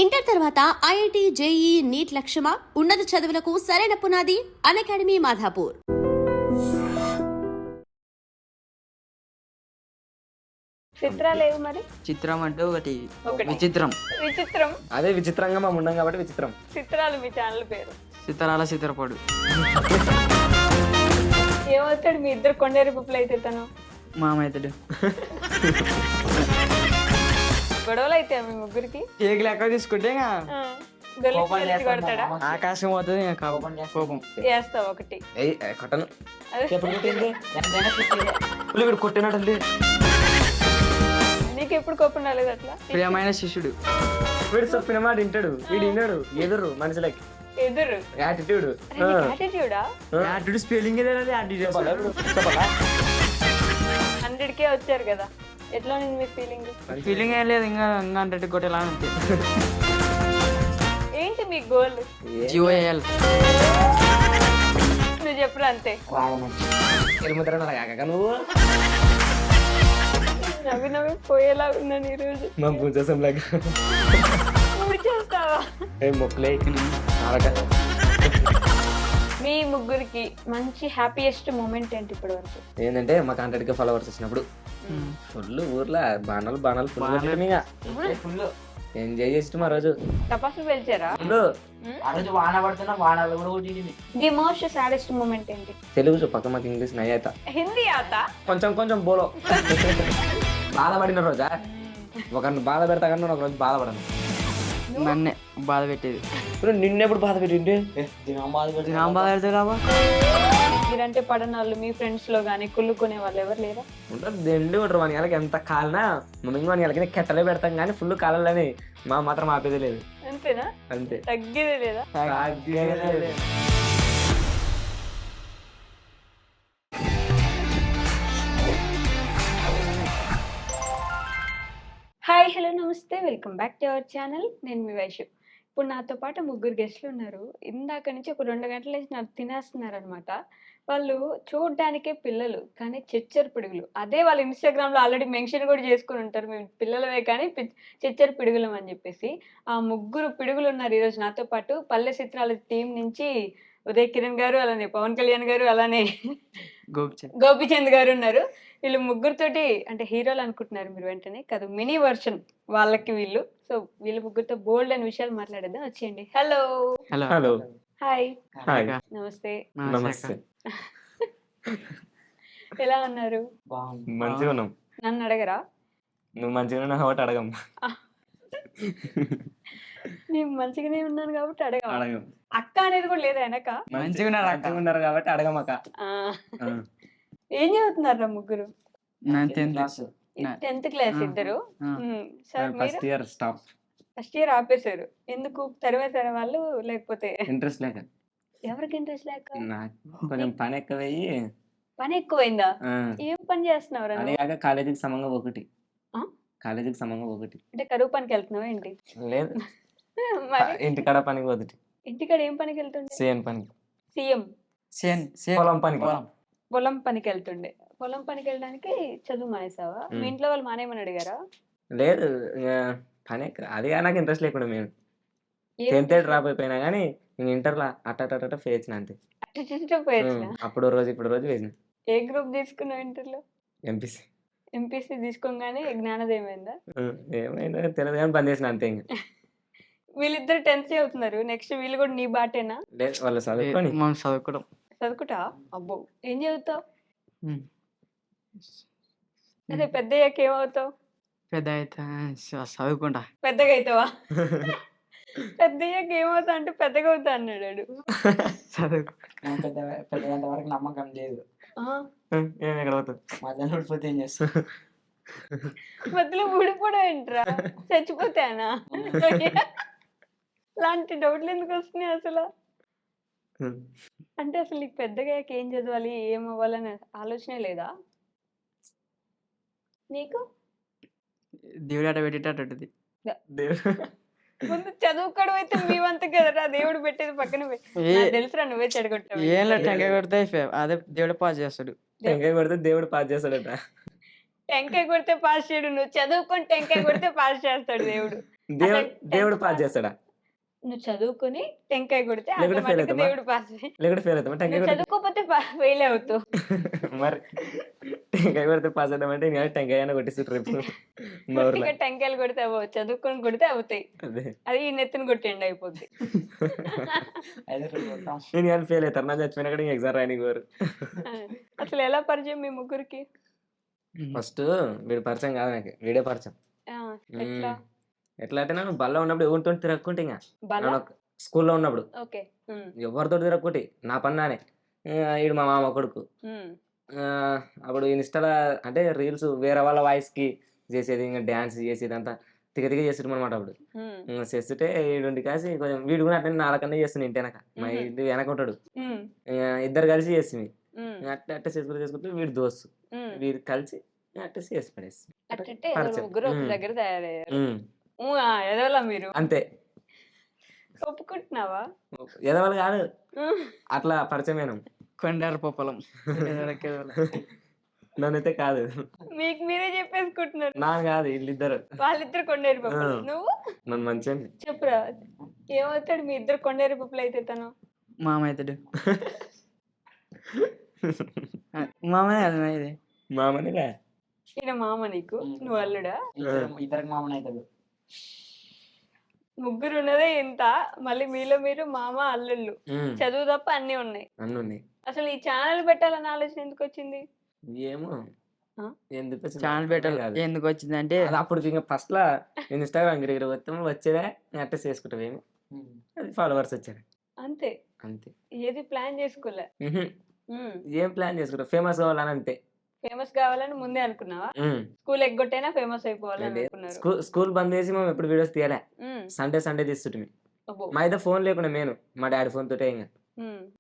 Inter తర్వాత IIT JEE NEET లక్ష్యమా? ఉన్నత చదువులకు సరైన పునాది అకాడమీ మాధాపూర్. చిత్రాలు ఏవి మరి? చిత్రం అంటే ఒకటి ఒకటి. విచిత్రం. విచిత్రం. అదే విచిత్రంగా మేము ఉన్నాం కాబట్టి విచిత్రం. చిత్రాలు మీ ఛానల్ పేరు. చిత్రాల చిత్రపడు. ఏమవుతాడు మీ ఇద్దరు కొండేరు పుప్పులు అయితే తను? మామైతుడు గొడవలు అయితే మీ ముగ్గురికి? కేక్ లెక్క తీసుకుంటే ఇంకా ఆ, గొల్లికి గెలిచి కొడతాడా? ఆకాశం పోతుంది ఇంకా కోపం. వేస్తావు ఒకటి. కొట్టను అదే. వీడు కొట్టినట్టు నీకు ఎప్పుడు కోపం రాలేదు అట్లా? ప్రియమైన శిష్యుడు. వీడు చెప్పిన మాట వింటాడు, వీడు విన్నాడు. ఎదురు మనుషులకి ఎదురు యాటిట్యూడ్. యాటిట్యూడా? యాటిట్యూడ్ స్పెల్లింగ్ చెప్పాలా? 100K వచ్చారు కదా, ఎట్లా ఉంది మీ ఫీలింగ్? ఫీలింగ్ ఏం లేదు, ఇంకా ఇంకా అంటే కొట్టేలా ఉంది. ఏంటి మీ గోల్? జిఓఎల్ నువ్వు చెప్పరు అంతే. కాక నువ్వు నవ్వి నవ్వి పోయేలా ఉన్నాను ఈరోజు. మా పూజసం లాగా నువ్వు చేస్తావా? మొక్కలే మీ ముగ్గురికి మంచి హ్యాపీయెస్ట్ మూమెంట్ ఏంటి ఇప్పటి వరకు? ఏంటంటే మా కాంటాక్ట్ ఫాలోవర్స్ వచ్చినప్పుడు ఫుల్ ఊర్లో బాణాలు ఫుల్ ఎంజాయ్ చేస్తాం ఆ రోజు. తపాసులు పెంచారా? వాన పడుతున్నా వానలు కూడా కొట్టింది. ది మోస్ట్ సాడెస్ట్ మూమెంట్ ఏంటి? తెలుగు పక్క మాకు ఇంగ్లీష్ నయ్య అవుతా హిందీ ఆత? కొంచెం బోలో బాధపడిన రోజా ఒకరిని బాధ పెడతా కానీ ఒక రోజు బాధపడను. నన్నే బాధ పెట్టేది. ఇప్పుడు నిన్నెప్పుడు బాధ పెట్టింటే బాధ పెడితే రాబా. మీరంటే పడనాళ్ళు మీ ఫ్రెండ్స్ లో గానీ కుళ్ళుకునే వాళ్ళు ఎవరు లేరా? ఉంటారు దండి ఉంటారు. మన వాళ్ళకి ఎంత కాలనా మమ్మీ మన వాళ్ళకి కెట్టలే పెడతాం కానీ ఫుల్ కాలని మా మాత్రం ఆపేదే లేదు. అంతేనా? అంతే. తగ్గేదే లేదా? హాయ్, హలో, నమస్తే, welcome back to our channel. నేను మీ వైషు. ఇప్పుడు నాతో పాటు ముగ్గురు గెస్ట్లు ఉన్నారు. ఇందాక నుంచి ఒక 2 గంటల నుంచి నాకు తినేస్తున్నారు అనమాట. వాళ్ళు చూడ్డానికే పిల్లలు కానీ చెచ్చరు పిడుగులు. అదే వాళ్ళు ఇన్స్టాగ్రామ్లో ఆల్రెడీ మెన్షన్ కూడా చేసుకుని ఉంటారు, మేము పిల్లలవే కానీ చెచ్చరు పిడుగులం అని చెప్పేసి. ఆ ముగ్గురు పిడుగులు ఉన్నారు ఈరోజు నాతో పాటు. పల్లె చిత్రాల టీం నుంచి ఉదయ్ కిరణ్ గారు, అలానే పవన్ కళ్యాణ్ గారు, అలానే గోపిచంద్ గారు ఉన్నారు. వీళ్ళు ముగ్గురితోటి అంటే హీరోలు అనుకుంటున్నారు మీరు వెంటనే, కాదు మినీ వర్షన్ వాళ్ళకి వీళ్ళు. సో వీళ్ళ ముగ్గురితో బోల్డ్ అనే విషయాలు మాట్లాడేద్దాం. వచ్చేయండి. హలో. హలో. హాయ్. హాయ్. నమస్తే. నమస్తే. ఎలా ఉన్నారు? మంచిగా ఉన్నాం. నన్ను అడగరా? నువ్వు మంచిగా ఉన్నావు కాబట్టి అడగం. నేను మంచిగానే ఉన్నాను కాబట్టి అడగం. అక్క అనేది కూడా లేదా వెనక? మంచిగా ఉన్నారు కాబట్టి అడగమక్క. ఏం చదువుతున్నారా ముగ్గురు? 10th 10th ఇద్దరు. సార్ మీరు first year stop. First year ఆపేశారు ఎందుకు? తరివేశారా వాళ్ళు లేకపోతే? ఇంట్రెస్ట్ లేక. ఎవరికి ఇంట్రెస్ట్ లేక? నాకు కొంచెం పని ఎక్కువయ్యి. పని ఎక్కువైందా? ఏం పని చేస్తున్నావు? అది కాక కాలేజీకి సమంగా ఒకటి. ఆ? కాలేజీకి సమంగా ఒకటి అంటే కరువు పనికి వెళ్తున్నావా ఏంటి? లేదు, మరి ఇంటికాడ పనికి ఒకటి. ఇంటికాడ ఏం పనికి వెళ్తుండే? సేమ్ పనికి. సీఎం పొలం పనికి. పొలం పనికి వెళ్తుండే. పొలం పనికి వెళ్ళడానికి చదువు మానేసావా? మీ ఇంట్లో వాళ్ళు మానేయమని అడిగారా? లేదు, పని అది నాకు ఇంట్రెస్ట్ లేకుండా మేము 10th డ్రాప్ అయిపోయినా కానీ నేను ఇంటర్లో అట్ట వేసిన అంతే. అప్పుడు రోజు ఇప్పుడు రోజు వేసిన. ఏ గ్రూప్ తీసుకున్నావు ఇంటర్లో? ఎంపీసీ. ఎంపీసీ తీసుకోగానే జ్ఞానోదయం అయిందా? ఏమైనా తెలియదు కానీ పని చేసిన అంతే. ఇంకా వీళ్ళిద్దరు 10th చదువుతున్నారు. నెక్స్ట్ వీళ్ళు కూడా నీ బాటేనా? లేదు, వాళ్ళు చదువుకొని మనం చదువుకోవడం. చదువుకుంటా? అబ్బో, ఏం చదువుతావు? అదే పెద్ద అయ్యాక ఏమవుతావు? పెద్ద అయితే చదువుకుంటా. పెద్దగా అవుతావా? పెద్ద అయ్యాక ఏమవుతావు అంటే పెద్దగా అవుతా అన్నాడు. పెద్దగంత వరకు నమ్మకం లేదు. ఎక్కడ అవుతుంది మధ్యలో ఊడిపోతే ఏం చేస్తా? మధ్యలో ఊడిపోవడం ఏంట్రా? చచ్చిపోతానా? లాంటి డౌట్లు ఎందుకు వస్తున్నాయి అసలు? అంటే అసలు నీకు పెద్దగా ఏం చదవాలి, ఏం అవ్వాలనే ఆలోచనే లేదా నీకు? దేవుడు అట పెట్టేటట్టు. ముందు చదువుకోవడం అయితే మేమంతా కదరా దేవుడు పెట్టేది పక్కన తెలుసురా, నువ్వే చెడగొట్టావు. ఏం లేదు, టెంకాయ కొడితే అదే దేవుడు పాస్ చేస్తాడు. టెంకాయ కొడితే దేవుడు పాస్ చేస్తాడట. టెంకాయ కొడితే పాస్ చేయడు, నువ్వు చదువుకొని టెంకాయ కొడితే పాస్ చేస్తాడు దేవుడు. దేవుడు అసలు దేవుడు 10th పాస్ పాస్ చేస్తాడా? నువ్వు చదువుకొని టెంకాయ కొడితే లేకుంటే ఫెయిల్ ఆటోమేటిక్గా అవుతామా? దేవుడు పాస్. లేకుంటే ఫెయిల్ అవుతామా? టెంకాయ నువ్వు కొడితే చదువుకోకపోతే ఫెయిల్ అవుతావు. మరి టెంకాయ కొడితే పాస్ అవుతామంటే ఇంకా టెంకాయ అయినా కొట్టిస్తారు రేపు మా ఊర్లో. ఉట్టిగా టెంకాయలు కొడితే అవ్వవు, చదువుకొని కొడితే అవుతాయి. అదే అది ఈ నెత్తిన కొట్టండి అయిపోద్ది. నేను కానీ ఫెయిల్ అవుతాను. నా చచ్చిపోయినా కూడా ఎగ్జామ్ రాయనికి కోరు. అసలు ఎలా పరిచయం మీ ముగ్గురికి? ఫస్ట్ వీడు పరిచయం కాదు నాకు, వీడే పరిచయం. ఆ, ఎట్లా? ఎట్లా అంటే నేను బల్ల ఉన్నప్పుడు ఎవరితో తిరగకుంటే ఇంకా బల నేను స్కూల్లో ఉన్నప్పుడు ఓకే. ఎవరితో తిరగకుంటే నా పన్నానే ఈడు మా మామ కొడుకు. అప్పుడు ఇన్స్టాలో అంటే రీల్స్ వేరే వాళ్ళ వాయిస్కి చేసేది, ఇంకా డ్యాన్స్ చేసేది అంతా తిగ చేస్తుంటాం అనమాట. అప్పుడు చేస్తుంటే వీడు కాసి కొంచెం వీడు కూడా అట్లా నాలుకన్నా చేస్తుంది ఇంటి వెనక, మా ఇంటి వెనక ఉంటాడు. ఇద్దరు కలిసి చేస్తుంది అట్లా అట్ట చేసుకుంటూ వీడు దోస్తు వీడు కలిసి అట్ట చేసి పడేసి అంటే పరిచయం. ముగ్గురు ఒక దగ్గర తయారయ్యారు. ఎదవలా మీరు? అంతే. ఒప్పుకుంటున్నావా? ఎదవాళ్ళు కాదు, అట్లా పరిచయమైన కొండారు పొప్పలం నన్నైతే కాదు, మీకు మీరే చెప్పేసుకుంటున్నారు. నా కాదు, వీళ్ళిద్దరు వాళ్ళిద్దరు కొండేరు పప్పులు. నువ్వు నన్ను మంచిగా చెప్పురా, ఏమవుతాడు మీ ఇద్దరు కొండేరు పప్పులు అయితే? తను మామ అవుతాడు. మామనే అది ఇది మామనిలే. ఈయన మామ నీకు, నువ్వు అల్లుడా? ఇద్దరికి మామనే అవుతాడు. ముగ్గురు ఉన్నదే ఇంత, మళ్ళీ మీలో మీరు మామ అల్లుళ్ళు. చదువు తప్ప అన్ని ఉన్నాయి. అన్నీ ఉన్నాయి. అసలు ఈ ఛానల్ పెట్టాలన్న ఆలోచన ఎందుకు వచ్చింది? ఏమో ఎందుకు ఛానల్ పెట్టాలి ఎందుకు వచ్చింది అంటే అది అప్పుడు ఇంకా ఫస్ట్ లా ఇన్స్టాగ్రామ్ గిరి మొత్తం వచ్చేదే అట్ట చేసుకుంటావేమో, అది ఫాలోవర్స్ వచ్చారు అంతే. అంతే. ఏది ప్లాన్ చేసుకోలే. ఏం ప్లాన్ చేసుకుంటావు? ఫేమస్ అవ్వాలని అంతే. ఫేమస్ కావాలని ముందే అనుకున్నావా? స్కూల్ ఎగ్గొట్టైనా ఫేమస్ అయిపోవాలని అనుకున్నారు. స్కూల్ బంద్ చేసి మేము ఎప్పుడు వీడియోస్ తీయలే, సండే తీస్తుంటే. మా అయితే ఫోన్ లేకుండా నేను మా డాడీ ఫోన్ తోటే ఇంకా.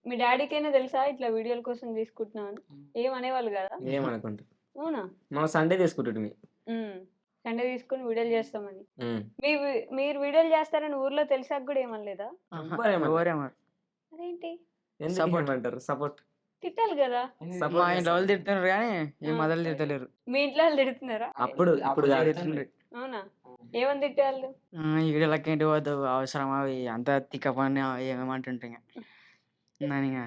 మీ డాడీకైనా తెలుసా ఇట్లా వీడియోల కోసం తీసుకుంటున్నాను? ఏమనేవాళ్ళు కదా? ఏమనుకుంటా. అవునా? మనం సండే తీసుకుంటుంటే సండే తీసుకుని వీడియోలు చేస్తామని. మీరు వీడియోలు చేస్తారని ఊర్లో తెలిసాక కూడా ఏమనలేదా? అదేంటి ఎందుకు సపోర్ట్ తిట్టాలి కదా? మా ఇంట్లో వాళ్ళు తిడుతున్నారు కానీ ఈ మొదలు తిట్టలేరు. మీ ఇంట్లో వాళ్ళు తిడుతున్నారా? అప్పుడు అవునా? ఏమని తిట్టాళ్ళు? వీడియోలకి ఏంటి పోదు అవసరం, అవి అంత తిక్క పని ఏమేమంటుంటే నన్ను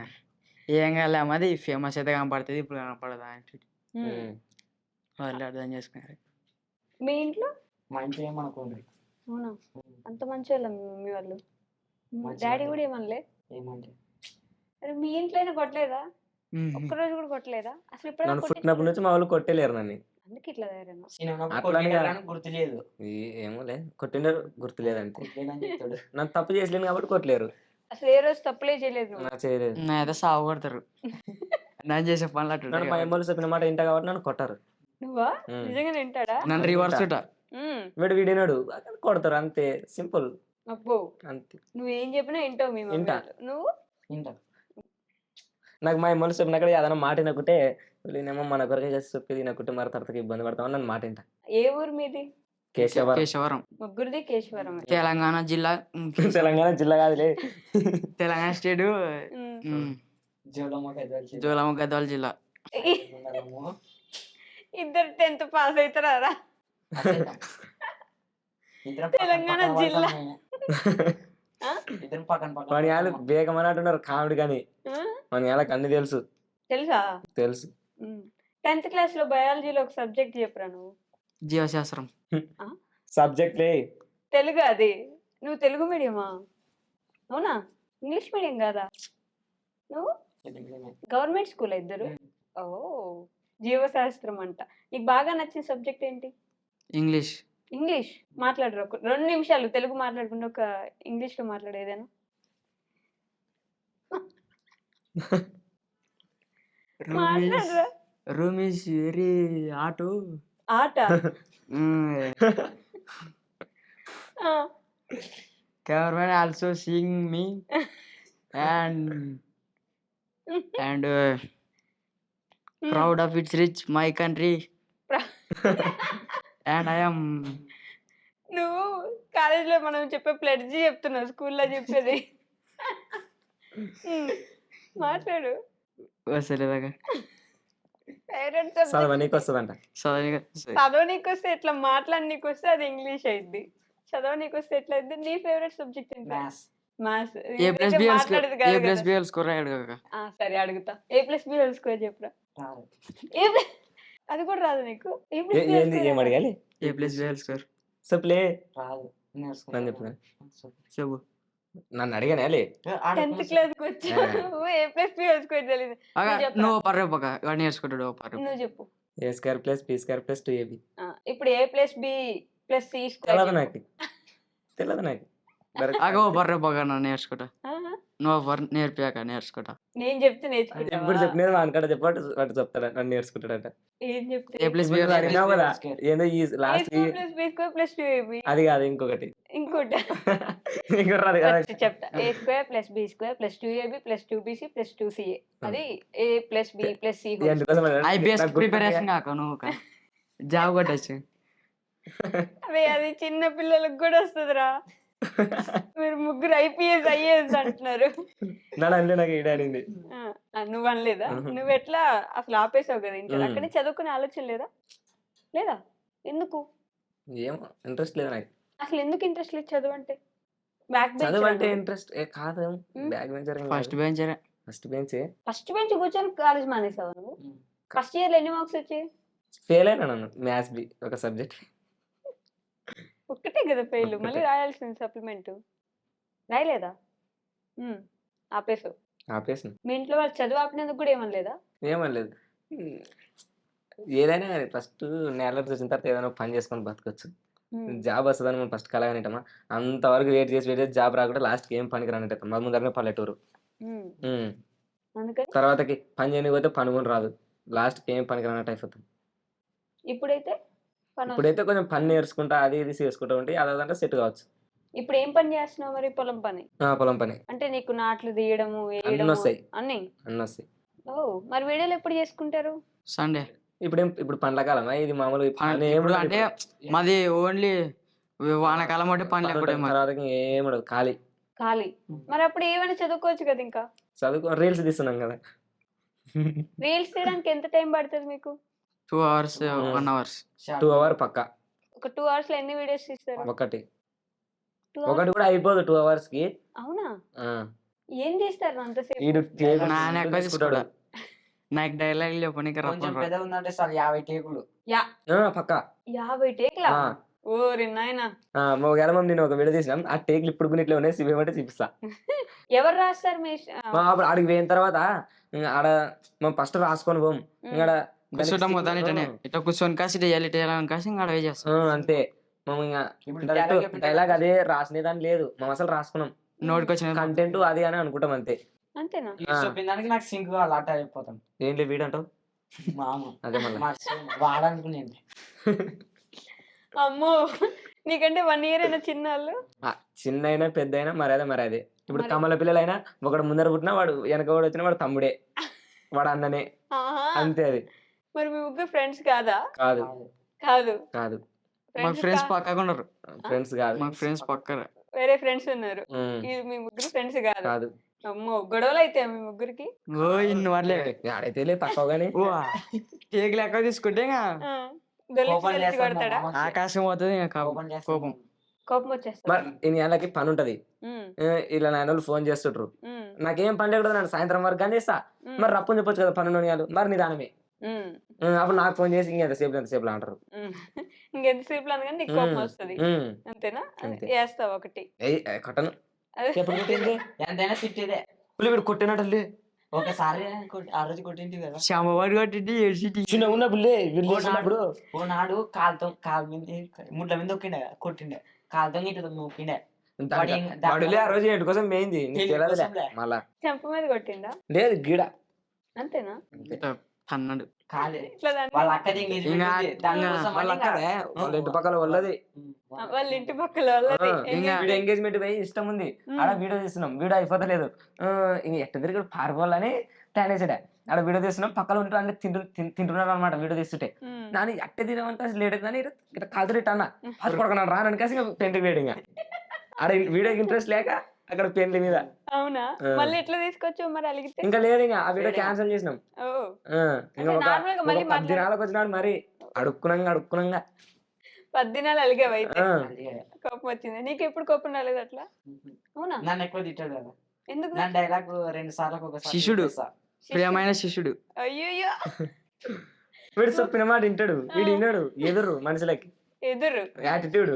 ఏం కాలే అది ఫేమస్ అయితే కనపడుతుంది, ఇప్పుడు కనపడదా అంటే వాళ్ళు అర్థం చేసుకున్నారు. మీ ఇంట్లో? మా ఇంట్లో ఏమనుకోండి. అవునా? అంత మంచి వాళ్ళ మీ మమ్మీ వాళ్ళు? డాడీ కూడా ఏమనలే? ఏమంటే అరే మీ ఇంట్లో అయినా కొట్టలేదా? ఒక్కరోజు కూడా కొట్టలేదా? అసలు నన్ను పుట్టినప్పటి నుంచి మా వాళ్ళు కొట్టలేరు నన్ను. అందుకే ఇట్లా తయారైనా? గుర్తులేదు. ఏమోలే, కొట్టినారు గుర్తులేదు అంతే. నన్ను తప్పు చేసలేను కాబట్టి కొట్టలేరు. అసలు ఏ రోజు తప్పులే చేయలేదు నువ్వు? చేయలేదు. అయితే సాగు కొడతారు నేను చేసే పనులు నన్ను మా అమ్మలు చెప్పిన మాట వింటా కాబట్టి నన్ను కొట్టారు. నువ్వా? నిజంగా వింటాడా? నన్ను రివర్స్ వీడినాడు కొడతారు అంతే, సింపుల్. అబ్బో, అంతే. నువ్వేం చెప్పినా వింటావు మీ మమ్మీ వాళ్ళు. నువ్వు? నాకు మా అమ్మలు చెప్పిన అక్కడ ఏదైనా మాట వినకుంటే వీళ్ళేమో మన కొరకే చేసి చెప్పి తినకుంటే మరి తర్వాత ఇబ్బంది పడతామని నన్ను మాట వింటా. ఏ ఊరు మీది? కేశవరం. ముగ్గురిది కేశవరం. తెలంగాణ జిల్లా. తెలంగాణ జిల్లా కాదులే, తెలంగాణ స్టేట్, జోలమ్మ గద్వాల జిల్లా. ఇద్దరు 10th పాస్ అవుతారా? తెలంగాణ జిల్లా. మన వాళ్ళు బేగం అన్నట్టున్నారు కామెడీ, కానీ మన వాళ్ళకి అన్ని తెలుసు. తెలుసు. 10th క్లాస్ లో బయాలజీలో ఒక సబ్జెక్ట్ చెప్పరా నువ్వు? జీవశాస్త్రం సబ్జెక్ట్ లే. తెలుగు అది. నువ్వు తెలుగు మీడియమా? అవునా? ఇంగ్లీష్ మీడియం కాదా? నువ్వు గవర్నమెంట్ స్కూల్ ఇద్దరు? ఓ, జీవశాస్త్రం అంట. నీకు బాగా నచ్చిన సబ్జెక్ట్ ఏంటి? ఇంగ్లీష్. ఇంగ్లీష్ మాట్లాడరు? 2 నిమిషాలు తెలుగు మాట్లాడకుండా ఒక ఇంగ్లీష్ లో మాట్లాడేదేనా? మాట్లాడరా? రూమ్ ఈస్ వెరీ ఆట. Government also seeing me and proud of its rich my country and I am. నువ్వు కాలేజీలో మనం చెప్పే ప్లెడ్జ్ చెప్తున్నావు, స్కూల్లో చెప్పేది. మాట్లాడు. వస్తలేదాకా చదవనీకి వస్తుందంట. చదవనీకి వస్తే ఎట్లా మాట్లాడనీకి వస్తే అది ఇంగ్లీష్ అయింది. చదవనీకి వస్తే ఎట్లయితే నీ ఫేవరెట్ సబ్జెక్ట్ ఏంటి? మ్యాథ్స్. మ్యాథ్స్. ఏ ప్లస్ బి మాట్లాడేది కాదు కదా. స్కోర్ అయ్యాడు. సరే అడుగుతా. A+B² చెప్పురా. రాదు. ఏ ప్లస్ అది కూడా రాదు నీకు? A+B² ఏం అడగాలి? A+B స్కోర్ సప్లే రాదు. నన్ను చెప్పు. చెప్పు. నన్ను అడిగానే 10th క్లాస్కి వచ్చావు A+B² తెలీదు. నువ్వు చెప్పురా. నువ్వు పర్రే పక్క వాడు నేర్చుకుంటాడు. నువ్వు చెప్పు. A² + B² + 2AB. ఇప్పుడు A+B+C² తెలియదు నాకు. తెలియదు నాకు. అగో పర్రే పక్క నన్ను నేర్చుకుంటా. నువ్వు నేర్పాక నేర్చుకుంటా. నేను చెప్తే ఇప్పుడు నేర్చుకుంటావా? చెప్పినది వానికంటే చెప్పాడు వాడు చెప్తాడు నన్ను నేర్చుకుంటాడట. ఏం చెప్తే? A+B అడిగినావు కదా ఏందో ఈ లాస్ట్ A+B² + 2AB. అది కాదు ఇంకొకటి ఇంకోటి ఇంకోటి రాదు కదా. చెప్తా. A² + B² + 2AB + 2BC + 2CA. అది A+B+C. ఎందుకోసం అడిగాడు? ఐపీఎస్ నాకు గుర్తు ప్రిపరేషన్ కాక నువ్వు జాబ్ కొట్టచ్చు. అరే అది చిన్న పిల్లలకు కూడా వస్తుందిరా. మీరు ముగ్గురు IAS అంటున్నారు. నాన్న అంటే నాకు ఈడ అనింది. నువ్వు అనలేదా? నువ్వు ఎట్లా అసలు ఆపేసావు కదా ఇంటర్. అక్కడి చదువుకునే ఆలోచన లేదా? లేదా? ఎందుకు? ఏమో ఇంట్రెస్ట్ లేదు నాకు. అసలు ఎందుకు ఇంట్రెస్ట్ లేదు చదువు అంటే? బ్యాక్ చదువు అంటే బెంచ్. ఇంట్రెస్ట్ కాదు. బ్యాక్ బెంచర్ ఫస్ట్ బెంచరే. ఫస్ట్ బెంచ్ ఫస్ట్ బెంచ్ కూర్చొని కాలేజ్ మానేసావు నువ్వు? ఫస్ట్ ఇయర్ లో ఎన్ని మార్క్స్ వచ్చాయి? ఫెయిల్ అయినా నన్ను మ్యాథ్స్ బి ఒక సబ్జెక్ట్. ఒక్కటే కదా ఫెయిల్. ఒక్కటే. మళ్ళీ రాయాల్సింది సప్లిమెంట్. రాయలేదా? ఆపేసావు. ఆపేసిన మీ ఇంట్లో వాళ్ళు చదువు ఆపినందుకు కూడా ఏమనలేదా? ఏమనలేదు. ఏదైనా కానీ ఫస్ట్ నేలకి వచ్చిన తర్వాత ఏదైనా పని చేసుకొని బతకొచ్చు. జాబ్ వస్తుందని మనం ఫస్ట్ కలగనిటమా అంతవరకు వెయిట్ చేసి జాబ్ రాకుండా లాస్ట్కి ఏం పనికి రానిటాం. మా ముందరనే పల్లెటూరు. అందుకని తర్వాతకి పని చేయకపోతే పని కూడా రాదు. లాస్ట్కి ఏం పనికి రానట్టు అయిపోతాం. ఇప్పుడైతే పని ఇప్పుడైతే కొంచెం పని నేర్చుకుంటా అది ఇది చేసుకుంటా ఉంటే అదంటే సెట్ కావచ్చు. ఇప్పుడు ఏం పని చేస్తున్నావు మరి? పొలం పని. పొలం పని అంటే నీకు నాట్లు తీయడము అన్ని వేయడము వస్తాయి. అన్ని. అన్నీ వస్తాయి. మరి వీడియోలు ఎప్పుడు చేసుకుంటారు? సండే. ఇప్పుడు పండ్ల కాలమా ఇది మామూలుగా పని ఏం ఇప్పుడు ఉండదు. అంటే మాది ఓన్లీ వానాకాలం అంటే పని పని లేకపోతే ఉంటుంది. తర్వాతకి ఏం ఉండదు ఖాళీ. ఖాళీ. మరి అప్పుడు ఏమైనా చదువుకోవచ్చు కదా ఇంకా. చదువుకో రీల్స్ తీస్తున్నాం కదా. రీల్స్ తీయడానికి ఎంత టైం పడుతుంది మీకు? 2 hours 1 hour. 2 hours పక్కా. ఒక 2 hours లో ఎన్ని వీడియోస్ తీస్తారు? ఒకటి 2 hours? ఒకటి కూడా అయిపోదు 2 hours కి. అవునా? ఆ. ఏం చేస్తారు అంతసేపు? ఈడు టేబుల్ నాన్న ఎక్కువ తీసుకుంటాడు. నాకు డైలాగ్ చెప్పనీకి కొంచెం రప్ప పెద్ద ఉందంటే సార్ 50 టేకులు. పక్కా 50 టేక్లా? ఆ. ఓరి నాయనా. ఒకవేళ నేను ఒక వీడియో తీసినాం ఆ టేక్లు ఇప్పుడు కూడా ఇట్లా ఉన్నాయి సివేమంటే చూపిస్తా. ఎవరు రాస్తారు మీ అప్పుడు ఆడికి పోయిన తర్వాత ఆడ మనం ఫస్ట్ రాసుకొని పోం ఇంకా కూర్చుంటాం మొత్తాన్ని ఇట్లనే ఇట్లా కూర్చొని కాసి ఇట్లా చేయాలి ఇట్లా చేయాలని కాసి ఇంకా అడవే చేస్తాం. అంతే. మేము ఇంకా ఇప్పుడు dialogue చెప్పిన డైలాగ్ అదే రాసినేదాన్ని లేదు. మేము అసలు రాసుకున్నాం నోటికి వచ్చిన కంటెంట్ అది అని అనుకుంటాం అంతే. అంతేనా? ఇది చెప్పిన దానికి నాకు సింక్ కావాలి అట్ట అయిపోతాం. ఏంటి వీడు అంటావు మామ అదే మళ్ళీ వాడనుకునేది. అమ్మో, నీకంటే 1 year అయినా చిన్న వాళ్ళు. చిన్న అయినా పెద్ద అయినా మరి అదే. ఇప్పుడు మరి- కమల పిల్లలైనా ఒకడు ముందర పుట్టినా వాడు వెనక వాడు వచ్చినా వాడు తమ్ముడే వాడు అన్ననే ఆహా. అంతే. అది మరి మీ ముగ్గురు ఫ్రెండ్స్ కాదా? కాదు కాదు. కాదు మాకు ఫ్రెండ్స్ పక్కగా ఉన్నారు. ఫ్రెండ్స్ కాదు. మాకు ఫ్రెండ్స్ పక్కన వేరే ఫ్రెండ్స్ ఉన్నారు. ఉమ్, మీ ముగ్గురు ఫ్రెండ్స్ కాదు. కాదు. అమ్మో, గొడవలు అయితే మీ ముగ్గురికి? ఓ ఇన్ని వాళ్ళే ఆడైతే తక్కువ కానీ ఓ కేక్ లెక్క తీసుకుంటే ఇంకా ఓపెన్ చేస్తాం కొడతాడా? మామ. ఆకాశం పోతుంది ఇంకా ఓపెన్ చేస్తాం. కోపం. కోపం వచ్చేస్తా. మరి ఇన్ని ఏళ్ళకి పని ఉంటది. ఇలా నాయన వాళ్ళు ఫోన్ చేస్తుంటారు. నాకేం పని లేకుండా నన్ను సాయంత్రం వరకు కానీ చేస్తా. మరి రప్పని చెప్పొచ్చు కదా పని ఉన్నయాలు మరి నిదానమే. అప్పుడు నాకు ఫోన్ చేసి ఎంతసేపు అంటారు. ఇంకెంతసేపు అందుకని నీకు కోపం వస్తుంది. అంతేనా? అంతే. వేస్తావు ఒకటి. కొట్టను అదే. ఎప్పుడు కొట్టింది ఎంతైనా తిట్టేదే. వీడు కొట్టినట్టు ఒకసారి ఆ రోజు కొట్టింటి కదా. శ్యామవాడు కట్టి ఏడ్చిటి చిన్న ఉన్న పుల్లే వీళ్ళు చేసినప్పుడు ఓ నాడు కాలు మీద ముట్ల మీద నొక్కిండే కొట్టిండే కాలుతో ఇట్లా నొక్కిండే. వాడులే ఆ రోజు ఏంటి కోసం మెయింది కోసంలే. మళ్ళా చెంప మీద కొట్టిందా? లేదు గీడ అంతేనా? అన్నాడు. కాలే ఇట్లా దాన్ని- వాళ్ళ అక్కది engagement ఇంకా- ఉంది. దానికోసం ఇంకా అని వాళ్ళ ఇంకా- అక్కడే వాళ్ళ ఇంటి పక్కల వాళ్ళది. వాళ్ళ ఇంటి పక్కల వాళ్ళది. ఇంకా- వీడియో ఎంగేజ్మెంట్ పోయి ఇష్టం ఉంది ఆడ వీడియో తీస్తున్నాం వీడియో అయిపోతలేదు. ఇంక ఎట్ట తిరిగి పారిపోవాలని ప్లాన్ వేసాడు. ఆడ వీడియో తీస్తున్నాం పక్కన ఉంటా అంటే తింటున్నారు అనమాట వీడియో తీస్తుంటే. నాని ఎట్ట తినమంటే లేట్ అవుతుందని ఇట్లా కాదు ఇట్ట అన్న అది కొడుకున్నాను రానని కాసి పెండ్లి వేడి ఇంకా ఆడ వీడియోకి ఇంట్రెస్ట్ లేక అక్కడ పెండ్లి మీద. అవునా? మళ్ళీ ఎట్లా తీసుకొచ్చావు మరి అలిగితే? ఇంకా లేదు ఇంకా ఆ వీడియో క్యాన్సిల్ చేసినాం. ఓ, ఇంకా అంటే normal గా మళ్ళీ 10 దినాలకు వచ్చినాడు మరి అడుక్కునంగా 10 దినాలు అలిగావైతే ఆ, కోపం వచ్చింది. నీకు ఎప్పుడు కోపం రాలేదు అట్లా? అవునా? నన్ను ఎక్కువ తిట్టాడు కదా. ఎందుకు? నా డైలాగ్ 2 సార్లకు ఒకసారి శిష్యుడు. చెప్పేస్తా. ప్రియమైన శిష్యుడు. అయ్యయ్యో! వీడు చెప్పిన మాట వింటాడు, వీడు విన్నాడు. ఎదురు మనుషులకి ఎదురు. యాటిట్యూడ్.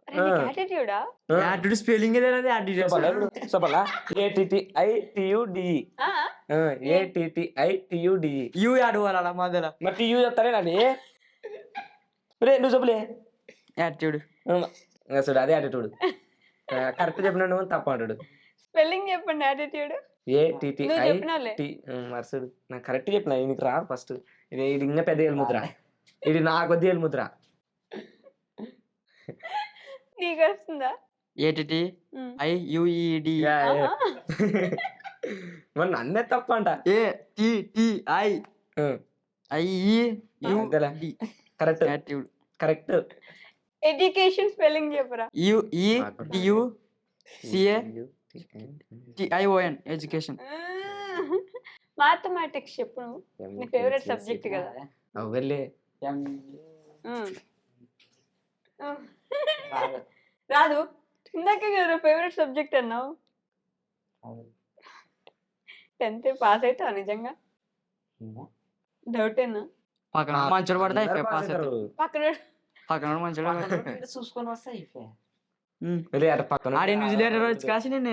అరే నీకు యాటిట్యూడా? యాటిట్యూడ్ స్పెల్లింగ్ ఏదైనా యాటిట్యూడ్. చెప్పాలా ATTITUDE. ఆ? ATTITUDE. యూ యాడ్ అలా మధ్యలో మరి టీయూ చెప్తానే నాని రే నువ్వు చెప్పలే. యాటిట్యూడ్. చూడు అదే యాటిట్యూడ్. కరెక్ట్ చెప్పిన నువ్వు తప్ప అంటాడు. స్పెల్లింగ్ చెప్పండి యాటిట్యూడ్. నువ్వు చెప్పినావులే. మర్సుడు నాకు కరెక్ట్ చెప్పిన, నీకు రాదు ఫస్ట్. ఇది ఇంకా పెద్ద ఏలుముద్ర, ఇది నా కొద్ది ఏలుముద్ర. నీకు వస్తుందా? ఏటిటి ఉమ్. IUED. మరి నన్నే తప్ప అంట. ATTI అంతేలే. IEUD. Correct attitude. Correct. Education spelling చెప్పరా? UEDUCATION. ఎడ్యుకేషన్. మ్యాథమెటిక్స్ చెప్పు నువ్వు. నీ ఫేవరెట్ సబ్జెక్ట్ కదా. అవ్వలే. ఉమ్. రాదు. రాదు. ఇందాకే కదా ఫేవరెట్ సబ్జెక్ట్ అన్నావు. 10th పాస్ అవుతావా నిజంగా? డౌటేనా? పక్కన మంచోడు పడతాయి పాస్ అవుతారు. పక్కన మంచోడు పక్కన చూసుకొని వస్తా అయిపోయా. పక్కన ఆడే న్యూజిలాండ్ వచ్చి కాసి నేను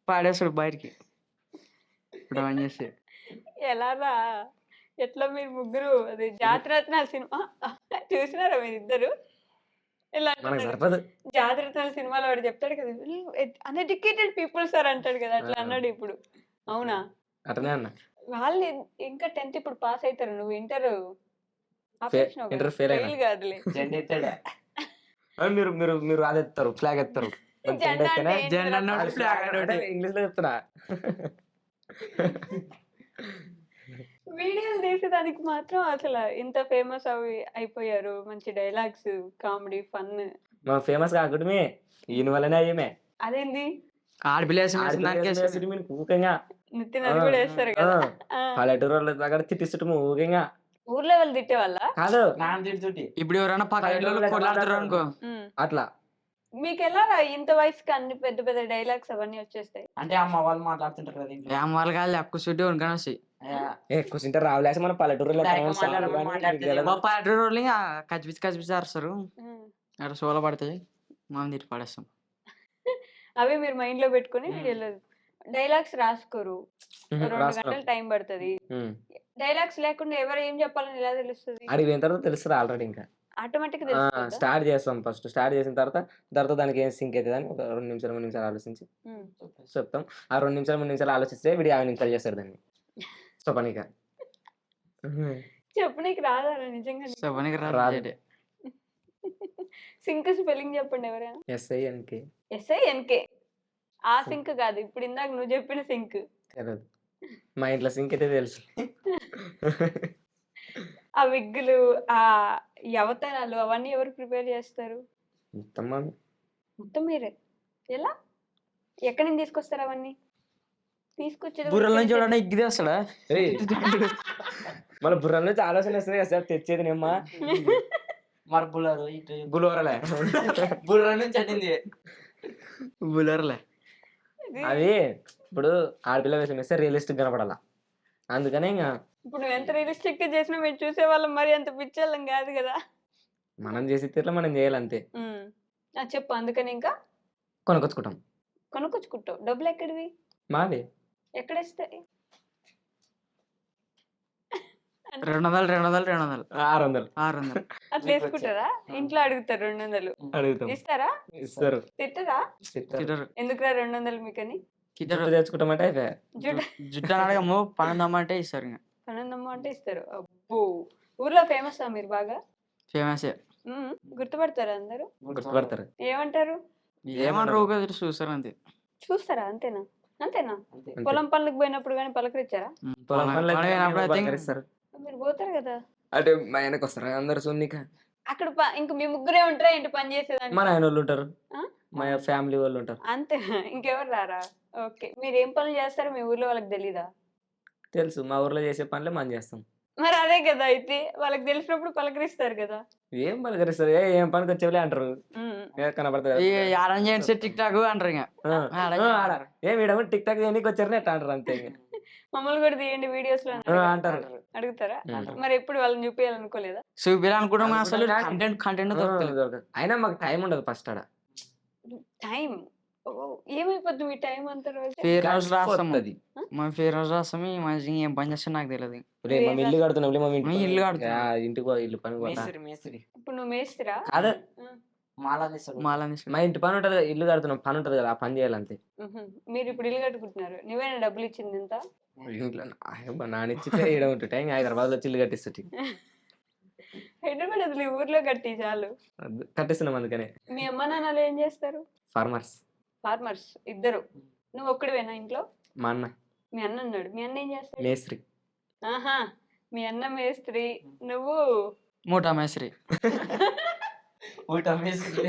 పాడేస్తాడు బయటికి. ఇప్పుడు ఆన్ చేస్తే ఎలా రా? ఎట్లా మీరు ముగ్గురు అది జాతిరత్నాల సినిమా చూసినారా మీరిద్దరు? ఇలా మనకు అంటున్నాడు. సరిపదు. జాతిరత్నాల సినిమాలో వాడు చెప్తాడు కదా, అన్ఎడ్యుకేటెడ్ పీపుల్ సార్ అంటాడు కదా, అట్లా అన్నాడు ఇప్పుడు. అవునా? అటనే అన్న. వాళ్ళు ఇంకా 10th ఇప్పుడు పాస్ అవుతారు, నువ్వు ఇంటర్ ఇంటర్ ఫెయిల్ అయినా. ఫెయిల్ కాదులే. జెండా ఎత్తాడా? మీరు మీరు మీరు అది ఎత్తారు, ఫ్లాగ్ ఎత్తారు. జెండా అంటే ఏంటిరా? జెండా అన్నాడు, flag అన్నాడు. ఇంగ్లీష్ లో చెప్తున్నా. వీడియోలు తీసేదానికి మాత్రం అసలు ఇంత ఫేమస్ అయిపోయారు. మంచి డైలాగ్స్, కామెడీ, ఫన్. మా ఫేమస్ కాకూడమే ఈయన వల్లనే అయ్యమే. అదేంది? ఆడపిల్ల ఊకంగా నితిన్ అది కూడా వేస్తారు కదా. ఆ. పల్లెటూరు వాళ్ళ దగ్గర తిట్టిస్తుటము ఊకంగా. ఊర్లో వాళ్ళు తిట్టే వాళ్ళ కాదు నాన్న తిడుతుంటే ఇప్పుడు ఎవరైనా పక్కన కొట్లాడుతారు అనుకో, అట్లా. మీకు ఎలా రా ఇంత వయసుకి అన్ని పెద్ద పెద్ద డైలాగ్స్ అవన్నీ వచ్చేస్తాయి? అంటే అమ్మ వాళ్ళు మాట్లాడుతుంటారు కదా ఇంట్లో. ఏం వాళ్ళు కాదు అక్కు చుట్టూ ఉనుకొని వస్తాయి. కూర్చుంటే రావులేసి మన పల్లెటూరు పల్లెటూరు వాళ్ళు ఇంకా కచ్చిపిచ్చి కచ్చిపిచ్చి అరుస్తారు. ఉమ్. అక్కడ సోల పడతాయి, మనం తిట్టి పడేస్తాం. అవి మీరు మైండ్ లో పెట్టుకుని వీడియోలో డైలాగ్స్ రాసుకోరు. 2 గంటలు టైం పడుతుంది. డైలాగ్స్ లేకుండా ఎవరు ఏం చెప్పాలని ఎలా తెలుస్తుంది? అడిగి పోయిన తర్వాత తెలుస్తుంది ఆల్రెడీ. ఇంకా ఆటోమేటిక్ తెలుస్తుందా? స్టార్ట్ చేస్తాం. ఫస్ట్ స్టార్ట్ చేసిన తర్వాత దానికి ఏం సింక్ అవుతుంది అని ఒక 2 నిమిషాలు 3 నిమిషాలు ఆలోచించి చెప్తాం. ఆ 2 నిమిషాలు 3 నిమిషాలు ఆలోచిస్తే వీడు 50 నిమిషాలు చేస్తాడు దాన్ని. సో పనిక చెప్పు, నీకు రాదా నిజంగా? చెప్పనీకి రాదు. రాదు. సింక్ స్పెల్లింగ్ చెప్పండి ఎవరైనా. SINK SINK. ఆ సింక్ కాదు, ఇప్పుడు ఇందాక నువ్వు చెప్పిన సింక్. తెలియదు. మా ఇంట్లో సింక్ అయితే తెలుసు. ఆ విగ్గులు, ఆ అవతారాలు అవన్నీ ఎవరు ప్రిపేర్ చేస్తారు? మొత్తం మొత్తం మీరే. ఎలా, ఎక్కడి నుంచి తీసుకొస్తారు అవన్నీ? తీసుకొచ్చేది బుర్రల నుంచి చూడండి ఇగ్గి తెస్తాడా? మన బుర్ర నుంచి ఆలోచన వస్తుంది కదా సార్, తెచ్చేది నేమ్మా మరి బుల్లరు ఇటు గులవరలే. బుర్ర నుంచి అట్టింది. బులర్లే. అది ఇప్పుడు ఆడపిల్ల వేషం వేస్తే రియలిస్టిక్ కనపడాలా, అందుకనే ఇంకా ఇప్పుడు నువ్వు ఎంత రియలిస్టిక్ గా చేసినా మీరు చూసే వాళ్ళం మరి అంత పిచ్చోళ్ళం కాదు కదా. మనం చేసే తీరులో మనం చేయాలంతే. చెప్పు. అందుకని ఇంకా కొనుక్కొచ్చుకుంటాం. కొనుక్కొచ్చుకుంటావు. డబ్బులు ఎక్కడివి? మాది ఎక్కడేస్తాయి? 200 200 600 600 అట్లా వేసుకుంటారా? ఇంట్లో అడుగుతారు 200. అడుగుతాం, ఇస్తారా? ఇస్తారు. తిట్టరా? తిట్టరు. ఎందుకురా 200 మీకని? తిట్టరు. తెచ్చుకుంటామంటే జుట్టు జుట్టు అడగము, పనుందమ్మంటే ఇస్తారు. ఇంకా పనందమ్మ అంటే ఇస్తారు. అబ్బో, ఊర్లో ఫేమస్ మీరు బాగా? ఫేమస్. గుర్తుపడతారా అందరూ? గుర్తుపడతారు. ఏమంటారు? ఏమన్నారు ఊరికే చూస్తారు అంతే. చూస్తారా? అంతేనా? అంతేనా? అంతే. పొలం పనులకు పోయినప్పుడు కానీ పలకరించారా? పొలం పనులు అయితే పనులు అయితే పలకరిస్తారు. మీరు పోతారు కదా అంటే మా ఆయనకు వస్తారు అందరు సున్నిక. అక్కడ. ఇంక మీ ముగ్గురే ఉంటారా ఏంటి పని చేసేదాన్ని? మా నాయన వాళ్ళు ఉంటారు, ఆ? మా ఫ్యామిలీ వాళ్ళు ఉంటారు. అంతేనా? ఇంకెవరు రారా? ఓకే. మీరు ఏం పనులు చేస్తారో మీ ఊర్లో వాళ్ళకి తెలీదా? తెలుసు, మా ఊర్లో చేసే పనులే మనం చేస్తాం. మరి అదే కదా అయితే వాళ్ళకి తెలిసినప్పుడు పలకరిస్తారు కదా. ఏం పలకరిస్తారు ఏం పనికి వచ్చేవలే అంటారు. కనపడతారు అరేంజ్ చేయండి టిక్ టాక్ అంటారు ఇంకా ఏం వీడ టిక్ టాక్ చేయడానికి వచ్చారని ఎట్లా అంటారు అంతే. మమ్మల్ని కూడా తీయండి వీడియోస్ లో అంటారు. అడుగుతారా? మరి ఎప్పుడు వాళ్ళని చూపించాలనుకోలేదా? చూపించాలనుకుంటాం అసలు కంటెంట్ దొరకదు. అయినా మాకు టైం ఉండదు ఫస్ట్ ఆడ. టైం ఏమైపోద్ది మీ టైం అంత రోజు? ఫేర్ హౌస్ రాస్తాము గడిచిపోతది. మా ఫేర్ హౌస్ రాస్తాము ఈ మనిషి ఏం పని చేస్తా నాకు తెలియదు. మేము ఇల్లు కడుతున్నాం మా మేము ఇల్లు కడుతున్నాం. ఇంటికి ఇల్లు పని పోతా. మేస్త్రి ఇప్పుడు నువ్వు మేస్తిరా? అదే మాలా తీస్తాడు. మాలా మా ఇంటి పని ఉంటది కదా, ఇల్లు కడుతున్నాం పని ఉంటది కదా, ఆ పని చేయాలంతే. మీరు ఇప్పుడు ఇల్లు కట్టుకుంటున్నారు, నువ్వేనా డబ్బులు ఇచ్చింది ఇంత? ఇంట్లో నానిచ్చితే ఈడ ఉంటుంటే ఇంకా హైదరాబాద్ లో ఇల్లు కట్టిస్తుంది. హైదరాబాద్ అసలు ఈ ఊర్లో కట్టి చాలు. కట్టిస్తున్నాం అందుకనే. మీ అమ్మ నాన్నలు ఏం చేస్తారు? ఫార్మర్స్. ఫార్మర్స్ ఇద్దరు. నువ్వు ఒక్కడివేనా ఇంట్లో? మా అన్న మీ అన్న ఉన్నాడు. మీ అన్న ఏం చేస్తాడు? మేస్త్రి. ఆహా, మీ అన్న మేస్త్రి, నువ్వు మూటా మేస్త్రి. మూట మేస్త్రి.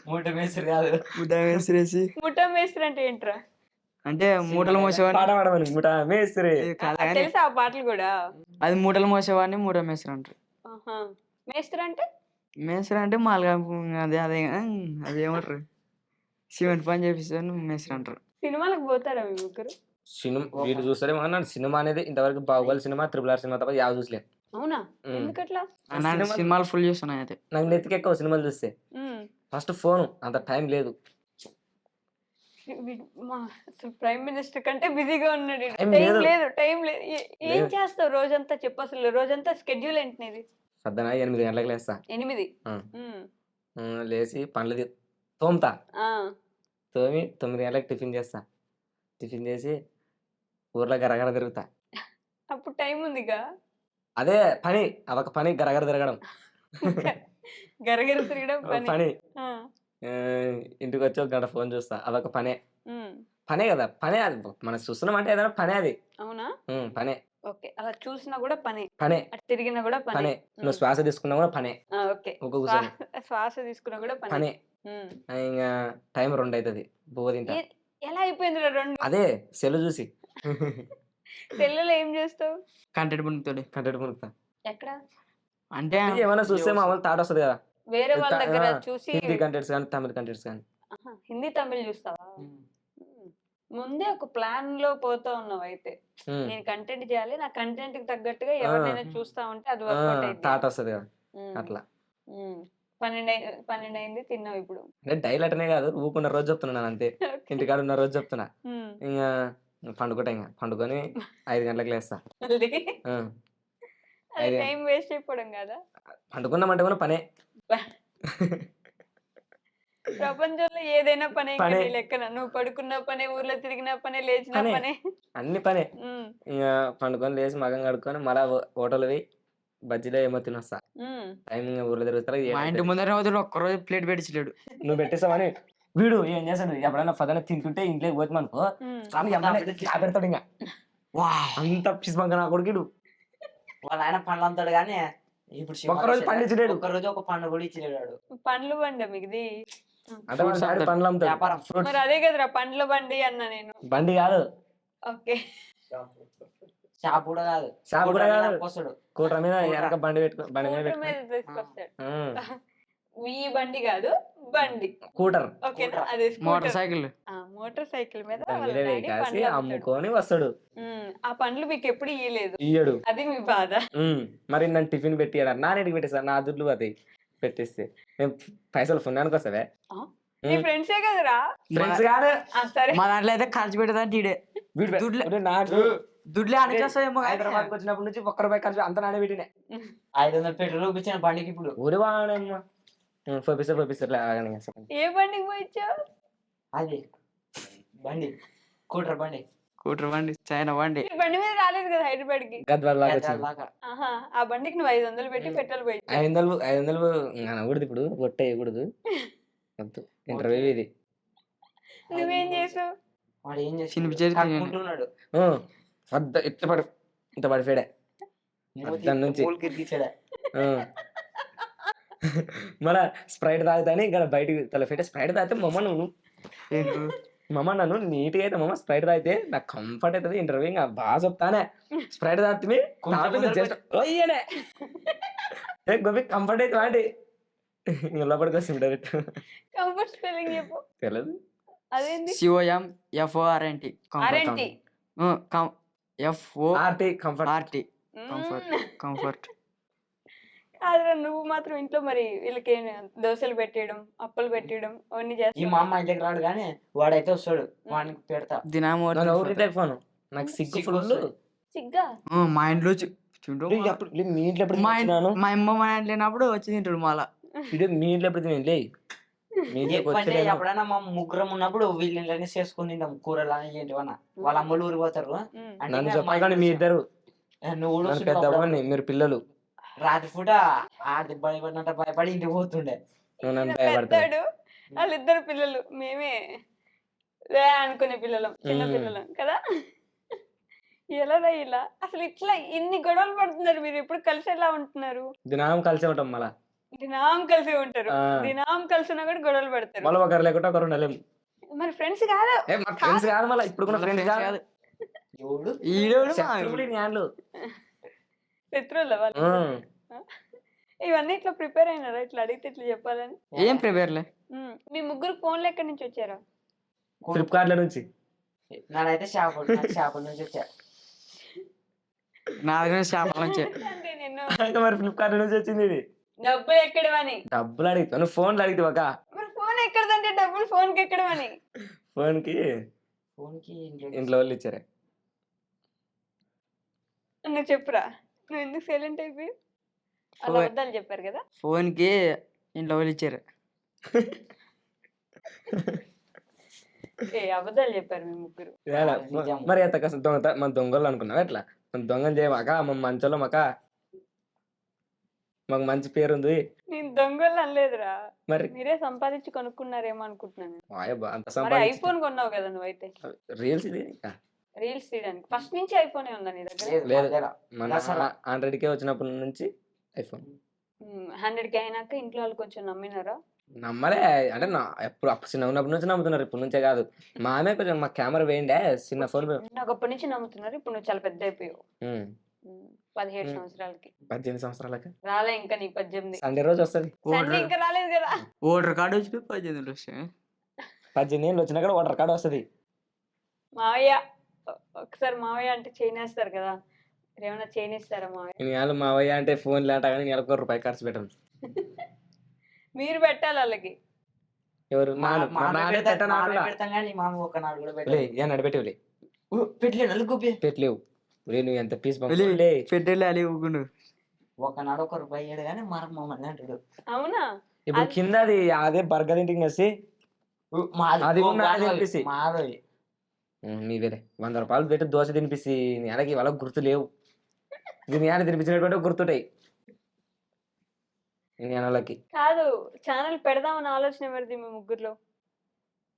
మూట మేస్త్రి కాదు, మూటా మేస్త్రి. ముఠా మేస్త్రి అంటే ఏంట్రా? అంటే మూటలు మోసేవాడిని. పాట పాడమని ముఠా మేస్త్రి. తెలుసా ఆ పాటలు కూడా? అది మూటలు మోసేవాడిని మూటా మేస్త్రి అంటారు. ఆహా, మేస్త్రి అంటే? మేస్త్రి అంటే మాలుగా అదేమంటారు సిమెంట్ పని చేపిస్తాను మేస్త్రి అంటారు. సినిమాలకు పోతారా మీ ముగ్గురు? సినిమా వీడు చూస్తారేమో అన్నాడు. సినిమా అనేది ఇంతవరకు బాహుబలి సినిమా, RRR సినిమా తప్ప యావ చూసలే. అవునా? ఎందుకట్లా? సినిమాలు ఫుల్ చేస్తున్నాయి అయితే. నాకు నెత్తికి ఎక్కువ సినిమాలు చూస్తే. ఫస్ట్ ఫోన్ అంత టైం లేదు. ప్రైమ్ మినిస్టర్ కంటే బిజీగా ఉన్నాడు. Time టైం లేదు. లేదు, టైం లేదు. ఏం లేదు. చేస్తావు రోజంతా? చెప్పు అసలు రోజంతా స్కెడ్యూల్ ఏంటి నీది? పొద్దున 8 గంటలకు లేస్తా. 8. లేచి పనులు తోముతా. ఆ, తోమి 9 గంటలకు టిఫిన్ చేస్తా. టిఫిన్ చేసి ఊర్లో గరగర తిరుగుతా. అప్పుడు టైం ఉందిగా. అదే పని, అదొక పని, గరగర తిరగడం. గరగర తిరగడం పని. పని. ఆ, ఇంటికి వచ్చి 1 గంట ఫోన్ చూస్తా. అదొక పనే. ఉమ్. పనే కదా, పనే అది. మనం చూస్తున్నాం అంటే ఏదైనా పనే అది. అవునా? పనే. ఓకే, అలా చూసినా కూడా పనే, పనే. అటు తిరిగినా కూడా పనే. పనే. నువ్వు శ్వాస తీసుకున్నా కూడా పనే. ఓకే, ఒక కూర్చొని శ్వాస తీసుకున్నా కూడా పనే. పనే. ఉమ్. ఇంకా టైం 2 అవుతుంది. బువ్వ తింటా. ఎలా అయిపోయిందిరా 2? అదే సెల్ చూసి సెల్లులో ఏం చేస్తావు? కంటెంట్ పుణ్యతోటి కంటెంట్ కొనుక్తా. ఎక్కడ? అంటే ఏమైనా చూస్తే మామూలు థాట్ వస్తుంది కదా. వేరే వాళ్ళ దగ్గర చూసి. హిందీ కంటెంట్స్ కానీ, తమిళ కంటెంట్స్ కానీ. ఆహా, హిందీ తమిళ్ చూస్తావా? ముందే ఒక ప్లాన్ లో పోతా ఉన్నావు అయితే. నేను కంటెంట్ చేయాలి, నా కంటెంట్ కి తగ్గట్టుగా ఎవరినైనా చూస్తా ఉంటే అది వర్కౌట్ అయింది. థాట్ వస్తుంది కదా అట్లా. 12 అయింది, తిన్నావు ఇప్పుడు. అంటే డైలీ అటనే కాదు, ఊకున్న రోజు చెప్తున్నాను అంతే. ఇంటికాడ ఉన్న రోజు చెప్తున్నా. ఇంకా పండుకుంటా. ఇంకా పండుకొని 5 గంటలకు లేస్తా. మళ్ళీ ఆ, అది టైం వేస్ట్ అయిపోవడం కదా? పండుకున్నామంటే కూడా పనే. ప్రపంచంలో ఏదైనా పనే పనే. లెక్కన. నువ్వు పడుకున్న పనే, ఊర్లో తిరిగిన పనే, లేచిన పనే. పనే. అన్ని పనే. ఇంకా పండుకొని లేచి మగం కడుక్కొని మళ్ళా హోటల్ పోయి బజ్జీలో ఏమో తినొస్తా. టైం ఊర్లో తిరుగుతారా. మా ఇంటి ముందర ఒక్కరోజు ప్లేట్ పెట్టించలేడు. నువ్వు పెట్టేస్తావని వీడు ఏం చేస్తాడు, ఎప్పుడైనా పదన తింటుంటే ఇంట్లోకి పోతాం అనుకో పెడతాడు. ఇంకా అంత పిసిబంక నా కొడుకుడు. వాళ్ళ ఆయన పండ్లు అమ్ముతాడు కానీ ఇప్పుడు ఒక్కరోజు పండించలేడు. ఒక్కరోజు ఒక పండు కూడా ఇచ్చలేడు. పండ్లు బండి మిగిది అంటే వీడు డాడీ పండ్లు అమ్ముతాడు. వ్యాపారం. మరి అదే కదరా పండ్ల బండి అన్న నేను. బండి కాదు, ఓకే, షాప్ కూడా కాదు. షాప్ కూడా కాదు. వస్తాడు కూటర్ మీద వెనక బండి పెట్టుకో, బండి మీద స్కూటర్ మీద పెట్టుకో. తీసుకొస్తాడు. ఈ బండి కాదు, బండి. కూటర్ ఓకేనా? అదే మోటార్ సైకిల్. మోటార్ సైకిల్ మీద దాని వాళ్ళ మీద డాడీ కాసి పండ్లు అమ్ముతాడు. అమ్ముకొని వస్తాడు. ఆ పండ్లు మీకు ఎప్పుడు ఇయ్యలేదు, ఇయ్యడు. అది మీ బాధ. మరి నన్ను టిఫిన్ పెట్టియాడు. నా ఇంటికి పెట్టేస్తాను, నా దుడ్లు పోతాయి పెట్టేస్తే. మేము పైసలు పుణ్యానికి వస్తావే. నీ ఫ్రెండ్సే కదరా? ఫ్రెండ్స్ కాదు. సరే, మా దాంట్లో అయితే ఖర్చు పెట్టేదంటే ఈడే నాకు దుడ్లే అనిచేస్తాయేమో. హైదరాబాద్ వచ్చినప్పటి నుంచి ₹1 ఖర్చు అంత నానే పెట్టినే. 500 పెట్రోల్ ఇచ్చిన బండికి ఇప్పుడు. ఊరి వాడమ్మా పంపిస్తారు. ఏ బండికి పోయిచ్చావు? అది బండి కూటర్ బండి. కూటర్ బండి, చైనా బండి. ఈ బండి మీద రాలేదు కదా హైదరాబాద్ కి? గద్వాల దాకా వచ్చింది. దాకా ఆహా, ఆ బండికి నువ్వు 500 పెట్టి పెట్రోల్ పోయిచ్చావు. 500 అనకూడదు ఇప్పుడు, గొట్ట వేయకూడదు. ఇంటర్వ్యూ ఇది. నువ్వేం చేసావు? వాడు ఏం చినిపించేది చేస్తున్నాడు? ఇంత పడిపోయాడే దాని నుంచి. మళ్ళా స్ప్రైట్ తాగుతాని ఇక్కడ బయటకి తల పెట్టే. స్ప్రైట్ తాగితే మమ్మ నువ్వు మమ్మ నన్ను నీట్గా అయితే మమ్మ స్ప్రైట్ తాగితే నాకు కంఫర్ట్ అవుతుంది ఇంటర్వ్యూ ఇంకా బాగా చెప్తానే స్ప్రైట్ తాగితే కొంచెం జస్ట్ అయ్యనే గోపి కంఫర్ట్ అయితే వాటి ఇంకా లోపలికి వస్తుంది డైరెక్ట్ కంఫర్ట్ స్పెల్లింగ్ చెప్పు. తెలియదు. అదేంటి? COMFORNT R N T. R T comfort FORT comfort. కాదురా, నువ్వు మాత్రం ఇంట్లో మరి వీళ్ళకి దోశలు పెట్టేయడం, అప్పలు పెట్టేయడం అవన్నీ ఈ చేస్తావా? మా అమ్మ ఇంటికి రాడు కానీ వాడైతే వస్తాడు, వాడికి పెడతా. దినాము నన్ను ఎవరి టెలిఫోన్ నాకు సిగ్గు సిగ్గు ఫుల్. వస్తుంది. సిగ్గా? మా ఇంట్లో చూడు మీ ఇంట్లో ఎప్పుడు మా తిన్నాను మా అమ్మ మా ఇంట్లో లేనప్పుడు వచ్చి తింటాడు మళ్ళా. మీ ఇంట్లో ఎప్పుడు తినే లే మీ ఇంట్లోకి ఎప్పుడంటే వచ్చేలేను. ఎప్పుడైనా మా ముగ్గురం ఉన్నప్పుడు వీళ్ళని చేసుకుని తింటాం కూరలా ఏంటివన్నా. వాళ్ళ అమ్మలు ఊరిపోతారు అంటే నన్ను ఇంకా చెప్పాలి మా కానీ మీ ఇంట్లో ఇద్దరు నువ్వు కూడా నన్ను వస్తున్నావు పెద్ద అప్పుడప్పుడు. అవ్వండి మీరు పిల్లలు రాత్రి పూట ఆడి భయపడినంత భయపడి ఇంటికి పోతుండే. నువ్వు నన్ను ఈయన భయపడతావు. పెద్దాడు, వాళ్ళిద్దరు పిల్లలు, మేమే రే అనుకునే పిల్లలం, చిన్న పిల్లలం కదా. ఎలా ఇలా అసలు ఇట్లా ఇన్ని గొడవలు పడుతున్నారు మీరు? ఎప్పుడు కలిసి ఎలా ఉంటున్నారు? దినాం కలిసే ఉంటాం మళ్ళా దినాం కలిసి ఉంటారు, ఆ. దినాం కలిసి ఉన్నా కూడా గొడవలు పడతారు. మళ్ళీ ఒకరు లేకుండా ఒకరు ఉండలేము. మరి ఫ్రెండ్స్ కాదు, మా ఫ్రెండ్స్ కాదు మళ్ళీ ఇప్పుడు కూడా ఫ్రెండ్స్ కాదు ఎవడు ఈడోడు శత్రువులు ఈ న్యాన్లు. శత్రువుల వాళ్ళు. ఇవన్నీ ఇట్లా ప్రిపేర్ అయినారా? ఇట్లా అడిగితే ఇట్లా చెప్పాలని. ఏం ప్రిపేర్లే. మీ ముగ్గురు ఫోన్లు ఎక్కడి నుంచి వచ్చారా? ఫ్లిప్కార్ట్ల నుంచి నాదైతే చేపల నుంచి వచ్చా. నా దగ్గర చేపల నుంచే. అంటే నేను ఇంకా మరి ఫ్లిప్కార్ట్ నుంచి వచ్చింది ఇది. డబ్బులు ఎక్కడవని. డబ్బులు అడిగితే నువ్వు ఫోన్లు అడిగితే ఒక మరి ఫోన్ ఎక్కడదంటే డబ్బులు ఫోన్ కి ఎక్కడవని. ఫోన్ కి ఫోన్కి ఇంట్లో వాళ్ళు ఇచ్చారే. నువ్వు చెప్పురా, నువ్వు ఎందుకు సైలెంట్ అయిపోయి? అలా అబద్ధాలు చెప్పారు కదా. ఫోన్ కి ఇంట్లో వాళ్ళు ఇచ్చారు. ఏ అబద్ధాలు చెప్పారు మీ ముగ్గురు? ఏలా? నిజం. మరి ఎంత కష్టం దొంగ మన దొంగలు అనుకున్నావు ఎట్లా? మన దొంగలు చేయమాక మన మంచోళ్ళం అక్క, మాకు మంచి పేరుంది. నేను దొంగలు అనలేదురా, మరి మీరే సంపాదించి కొనుక్కున్నారేమో అనుకుంటున్నాను. వాయబ్బా, అంత మరి సంపాదించి ఐఫోన్ కొన్నావు కదా నువ్వైతే, రీల్స్ ఇది రీల్స్ తీయడానికి. ఫస్ట్ నుంచి ఐఫోనే ఉందా నీ దగ్గర? లేదు. మధ్యలో. మన దసరా. 100K వచ్చినప్పటి నుంచి ఐఫోన్ 100K అయినాక ఇంట్లో వాళ్ళు కొంచెం నమ్మినారా? నమ్మలే అంటే ఎప్పుడు అప్పుడు చిన్న ఉన్నప్పటి నుంచి నమ్ముతున్నారు, ఇప్పటి నుంచే కాదు. మా ఆమె కొంచెం మా కెమెరా వేయండే చిన్న ఫోన్. నాకు అప్పటి నుంచి నమ్ముతున్నారు, ఇప్పుడు నువ్వు చాలా పెద్ద అయిపోయావు. 17 సంవత్సరాలకి 18 సంవత్సరాలకి రాలే ఇంకా నీ 18. సండే రోజు వస్తుంది. సండే ఇంకా రాలేదు కదా. ఓటర్ కార్డు వచ్చి 18 వస్తాయి. 18 ఏళ్ళు వచ్చినా కూడా ఓటర్ కార్డు వస్తుంది. మావయ్య ఒకసారి మావయ్య అంటే చేయనేస్తారు కదా, ఏమైనా చేయనిస్తారా మావయ్య? నేను మావయ్య అంటే ఫోన్ లేట కానీ నెలకు ₹1 ఖర్చు పెట్టను. మీరు పెట్టాలి వాళ్ళకి. ఎవరు? మా నాన్న అమ్మ పెట్టా పెడతాం, మా అమ్మ నాన్న పెడతాం కానీ మా అమ్మ ఒక నాడు కూడా లే పెట్టలేదు. ఏ నడిపెట్టేవులే పెట్టలేను అల్లుకోపి. పెట్టలేవు. నువ్వు ఎంత పీస్ వెళ్ళి పెట్టేలే అలి ఊగుండు. ఒకనాడు ₹1 అయ్యాడు కానీ మరొక మమ్మల్ని అంటాడు. అవునా? ఇప్పుడు కింద అదే బర్గర్ ఇంటికి వేసి అది కూడా నాదే తినిపిసి. మాది నీవేలే ₹100 పెట్టి దోశ తినిపిసి నెలకి వాళ్ళకి గుర్తు లేవు. దీని ఏమైనా తినిపించినటువంటి గుర్తుంటాయి నెలకి. కాదు, ఛానల్ పెడదామని ఆలోచన ఎవరిది మీ ముగ్గురులో?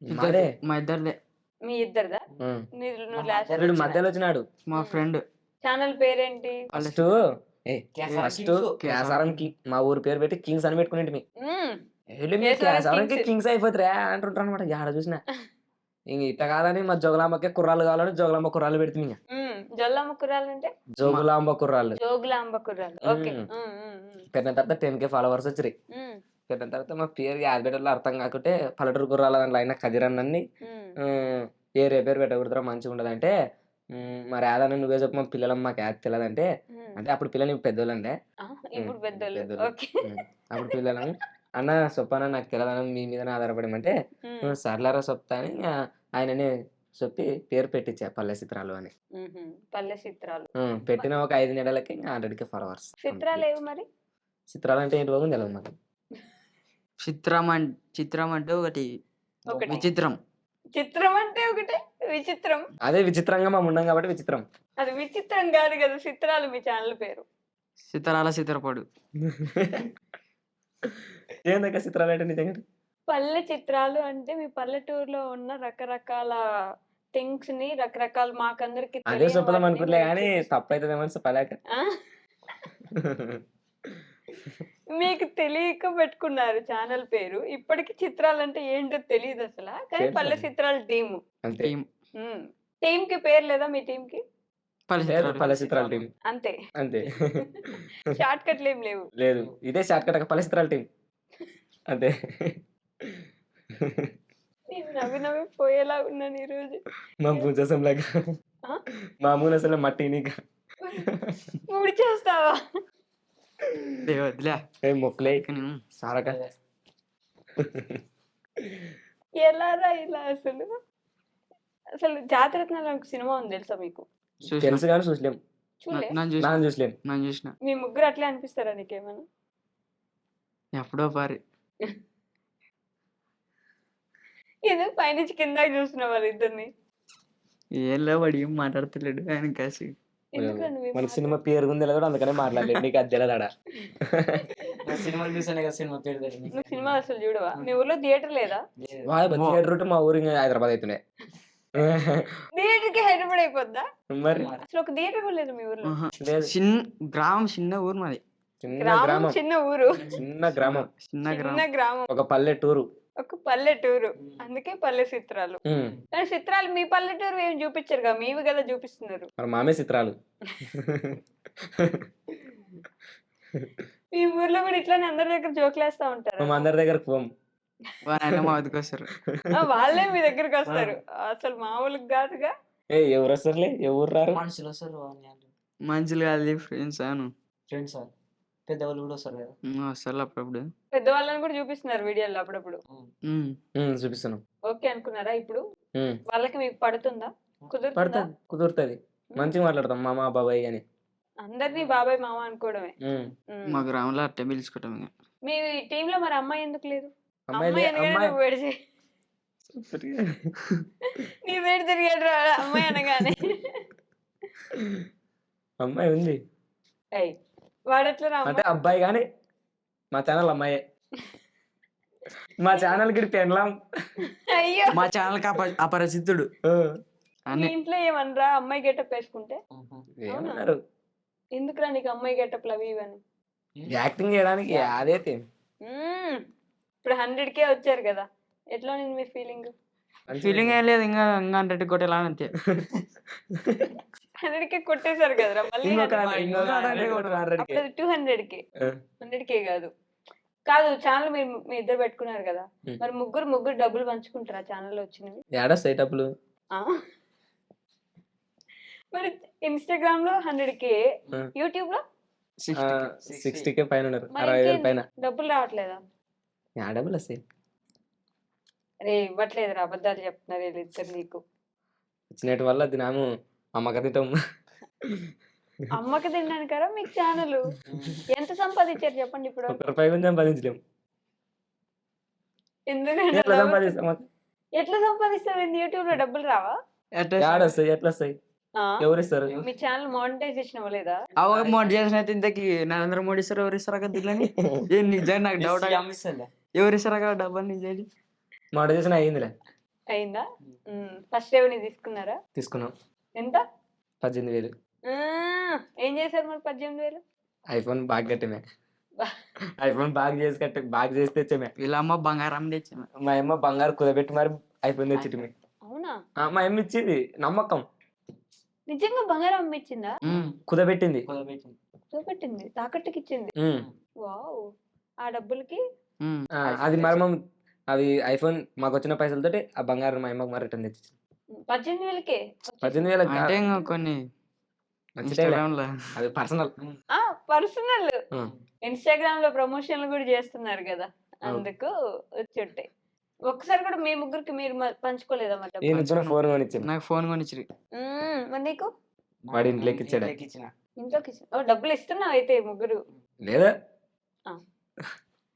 మాదే. మా ఇద్దరిదే. మీ ఇద్దరిదా? నువ్వు లాస్ట్. వీడు మధ్యలో వచ్చినాడు. మా ఫ్రెండ్. ఛానల్ పేరేంటి? ఫస్ట్ ఫస్ట్ కేసారం మా ఊరు పేరు పెట్టి కింగ్స్ అని పెట్టుకునేంటి. కేసారం కింగ్స్ అయిపోతారా అంటుంటారు అనమాట. ఆడ చూసిన ఇంక ఇట్ట కాదని మా జోగులాంబకే కుర్రాలు కావాలని జోగులాంబ కుర్రాలు పెడుతుంది. ఇంకా జొల్లమ్మ కుర్రాలు అంటే జోగులాంబ కుర్రాలు జోగులాంబ కుర్రాలు. ఓకే. పెట్టిన తర్వాత 10K ఫాలోవర్స్ వచ్చారు. పెట్టిన తర్వాత మా పేరు యాదబెట్టలో అర్థం కాకుంటే పల్లెటూరు కుర్రాల దాంట్లో అయినా కదిరన్నని ఏ పేరు పెట్టకూడదురా మంచిగా ఉండదంటే, మరి యాదన్న నువ్వే చెప్పు మా పిల్లలు మాకు యాద్ తెలియదంటే, అంటే అప్పుడు పిల్లలు పెద్దోళ్ళు అంటే ఇప్పుడు పెద్దోళ్ళు. ఓకే. అప్పుడు పిల్లలని అన్న సొప్పన నాకు తెలియదన్న మీ మీద ఆధారపడమంటే సర్లారా సొప్తా అని ఆయననే చెప్పి పేరు పెట్టించా పల్లె చిత్రాలు అని. పల్లె చిత్రాలు పెట్టిన ఒక 5 నెలలకి 100K ఫాలోవర్స్. చిత్రాలు ఏవి మరి? చిత్రాలు అంటే ఏంటి బాగుంది తెలియదు మాకు. చిత్రం అంటే ఒకటి ఒకటి. విచిత్రం. చిత్రం అంటే ఒకటే, విచిత్రం. అదే విచిత్రంగా మేము ఉన్నాం కాబట్టి విచిత్రం. అది విచిత్రం కాదు కదా, చిత్రాలు మీ ఛానల్ పేరు. చిత్రాల చిత్రపడు. ఏందక్క చిత్రాలు అంటే నిజంగా? పల్లె చిత్రాలు అంటే మీ పల్లెటూరులో ఉన్న రకరకాల థింగ్స్ ని రకరకాల మాకందరికి అదే చెప్పదాం అనుకులే కానీ తప్పైతుందేమని చెప్పలేక. మీకు తెలియక పెట్టుకున్నారు ఛానల్ పేరు. ఇప్పటికి చిత్రాలంటే ఏంటో తెలీదు అసల. కానీ తెలుసు పల్లె అండి. చిత్రాల టీము. అంతే. టీం టీమ్‌కి పేరు లేదా మీ టీమ్‌కి? లేదు, పల్లె చిత్రాల టీం అంతే. అంతే. షార్ట్ కట్‌లేం లేవు. లేదు, ఇదే షార్ట్ కట్ పల్లె చిత్రాల టీం అంతే. నేను నవ్వి నవ్వి పోయేలా ఉన్నాను ఈరోజు. మా భుజసం లాగా ఆ? మామూలు అసలు మట్టి నీక ఊడ్చేస్తావా? వదిలే ఏ మొక్కలే కానీ సారక ఎలారా ఇలా అసలు? అసలు జాతరత్నాలు ఒక సినిమా ఉంది తెలుసా మీకు? చూసిన తెలుసు కానీ చూసలేం. చూడలే? నన్ను చూసిన నాన్న చూసలేం. నన్ను చూసిన మీ ముగ్గురు అట్లే అనిపిస్తారా నీకేమన్నా? ఎప్పుడో పారి ఎందుకు పైనుంచి కిందకి చూస్తున్నావు వాళ్ళిద్దరిని? ఏం లేవు వాడు ఏం మాట్లాడతలేడు ఆయన కాసి ఎందుకని మీ మన మాట? సినిమా పేరు ఉంది కూడా అందుకనే మాట్లాడలేదు. నీకు అది తెలియదాడా? సినిమాలు చూసానే కదా సినిమా పేరు తెలియదు. నువ్వు సినిమా అసలు చూడవా? మీ ఊర్లో థియేటర్ లేదా? థియేటర్ రూట్ మా ఊరి హైదరాబాద్ అవుతున్నాయి. థియేటర్‌కి హైదరాబాద్ అయిపోద్దా? మరి అసలు ఒక థియేటర్ కూడా లేదు మీ ఊర్లో? లేదు, చిన్న గ్రామం చిన్న ఊరు మాది చిన్న గ్రామం గ్రామం, చిన్న ఊరు. చిన్న గ్రామం, చిన్న చిన్న గ్రామం గ్రామం. ఒక పల్లెటూరు. ఒక పల్లెటూరు. అందుకే పల్లె చిత్రాలు. ఉమ్. కానీ చిత్రాలు మీ పల్లెటూరు ఏం చూపించరు కదా, మీవి కదా చూపిస్తున్నారు. మరి మామే చిత్రాలు. మీ ఊర్లో కూడా ఇట్లానే అందరి దగ్గర జోకులు వేస్తా ఉంటారు. మేము అందరి దగ్గరకు పోం. వాళ్ళైనా మా వద్దకు వస్తారు వాళ్ళే మీ దగ్గరికి వస్తారు. అసలు మామూలుగా కాదుగా. ఏ ఎవరు వస్తారులే, ఎవరు రారు. మనుషులు వస్తారు మంచిలు కాదు ఫ్రెండ్స్ అను ఫ్రెండ్స్ పెద్దవాళ్ళు కూడా వస్తారు కదా. వస్తారు అప్పుడప్పుడు పెద్దవాళ్ళని కూడా చూపిస్తున్నారు వీడియోలో అప్పుడప్పుడు. చూపిస్తున్నాం. ఓకే అనుకున్నారా ఇప్పుడు? ఉమ్. వాళ్ళకి మీకు పడుతుందా? కుదురుతుందా? పడుతుంది, కుదురుతుంది. మంచిగా మాట్లాడతాం మామ బాబాయ్ అని. అందరినీ బాబాయ్ మామ అనుకోవడమే. ఉమ్. మా గ్రామంలో అట్టే పిలుచుకుంటాం ఇంకా మీ టీమ్ లో మరి అమ్మాయి ఎందుకు లేదు? అమ్మాయి అమ్మాయి లే- అనగానే అమ్మాయి నువ్వు పెడిచి నీ పేరు తిరిగాడు రా అమ్మాయి అనగానే. అమ్మాయి ఉంది అయ్ వాడెట్లా రా అంటే అమ్మాయి? అబ్బాయి కానీ మా ఛానల్ అమ్మాయే. మా ఛానల్ కి పెళ్ళాం. అయ్యో, మా ఛానల్ అపరిచితుడు మీ అని ఇంట్లో ఏమనరా అమ్మాయి గెటప్ వేసుకుంటే? ఏమన్నారు? ఎందుకురా నీకు అమ్మాయి గెటప్లు అవి ఇవని? యాక్టింగ్ చేయడానికి అదైతే ఇప్పుడు 100K వచ్చారు కదా, ఎట్లా ఉంది మీ ఫీలింగ్? ఫీలింగ్ ఏం లేదు ఇంకా ఇంకా 100 కొట్టేలా అంతే 100K కొట్టేశారు కదరా మళ్ళీ. ఇంకొక 100. అప్పుడు 200K. 100K కాదు కాదు ఛానల్ మీరు మీ ఇద్దరు పెట్టుకున్నారు కదా, మరి ముగ్గురు డబ్బులు పంచుకుంటారా ఛానల్ వచ్చినవి? ఏడా సెటప్లు ఆ? మరి ఇన్స్టాగ్రామ్ లో 100K, యూట్యూబ్ లో 60K పైన ఉన్నారు. మరి 60,000 పైన. డబ్బులు రావట్లేదా? డబ్బులు వస్తాయి. రే ఇవ్వట్లేదురా, అబద్ధాలు చెప్తున్నారు వీళ్ళిద్దరు నీకు. వచ్చినట్టు వల్ల దినాము అమ్మక తింటాం. అమ్మకి తినడానికరా మీకు ఛానల్? ఎంత సంపాదించారు చెప్పండి ఇప్పుడు? ₹1 కొంచెం సంపాదించలేము. ఎందుకంటే ఎట్లా సంపాదిస్తాం? ఎట్లా సంపాదిస్తావు? యూట్యూబ్ లో డబ్బులు రావా? ఏడొస్తాయి, ఎట్లా వస్తాయి? ఆ? ఎవరు ఇస్తారు? మీ ఛానల్ మానిటైజేషన్ అవ్వలేదా? మోడీ చేసిన అయితే ఇంతకి నరేంద్ర మోడీ సార్ ఎవరు ఇస్తారా కదా దుడ్లని? ఏం నిజంగా నాకు డౌట్ ఎవరు ఇస్తారా కదా డబ్బని నిజంగా మానిటైజేషన్ అయ్యిందిలే. అయిందా? ఫస్ట్ రెవెన్యూ తీసుకున్నారా? తీసుకున్నాం. ఎంత? 18,000. ఏం చేశారు మరి 18,000? ఐఫోన్ బాగా కట్టిమే. ఐఫోన్ బాగా చేసి తెచ్చామే. వీళ్ళ అమ్మ బంగారం తెచ్చాము మా అమ్మ బంగారు కుదబెట్టి మరి ఐఫోన్ తెచ్చిటిమే. అవునా? మా అమ్మ ఇచ్చింది, నమ్మకం. నిజంగా బంగారం అమ్మిచ్చిందా? కుదబెట్టింది. చూపెట్టింది, తాకట్టుకి ఇచ్చింది. వావ్. ఆ డబ్బులకి అది మరి అవి ఐఫోన్ మాకు వచ్చిన పైసలతోటి ఆ బంగారం మా అమ్మకి మరి రిటర్న్ తెచ్చి 18,000కే? 18,000 అంటే ఇంకా కొన్ని ఇన్స్టాగ్రామ్ లో అది పర్సనల్. పర్సనల్. ఇన్స్టాగ్రామ్ లో ప్రమోషన్లు కూడా చేస్తున్నారు కదా, అందుకు వచ్చి ఉంటాయి. ఒక్కసారి కూడా మీ ముగ్గురికి మీరు పంచుకోలేదా మరి డబ్బులు? ఈయన ఫోన్ కొనిచ్చింది. నాకు ఫోన్ కొనిచ్చిరి మరి నీకు? వాడి ఇంట్లోకి ఇచ్చాడు. ఇంట్లోకి డబ్బులు ఇస్తున్నావు అయితే ముగ్గురు? లేదా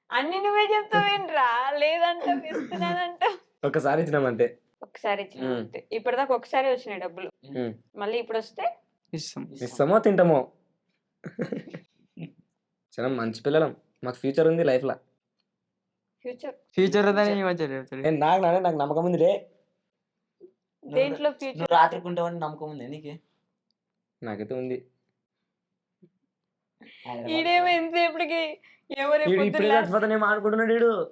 అన్ని నువ్వే చెప్తావేంట్రా? లేదంటే ఇస్తున్నానంట. ఒకసారి ఇచ్చినాం అంతే. ఒకసారి ఇచ్చిన ఇప్పటిదాకా ఒకసారి వచ్చినాయి డబ్బులు, మళ్ళీ ఇప్పుడు వస్తే ఇస్తామో తింటామో. చాలా మంచి పిల్లలం, మాకు ఫ్యూచర్ ఉంది లైఫ్ లో. ఫ్యూచర్ నాకు నమ్మకం ఉందిలే. దేంట్లో ఫ్యూచర్? రాత్రికి ఉంటావని నమ్మకం ఉంది నీకు? నాకైతే ఉంది. ఈడేమో ఎంతసేపటికి ఎవరు వీడు పొద్దున్న ఇప్పుడే చచ్చిపోతానేమో అనుకుంటున్నాడు వీడు.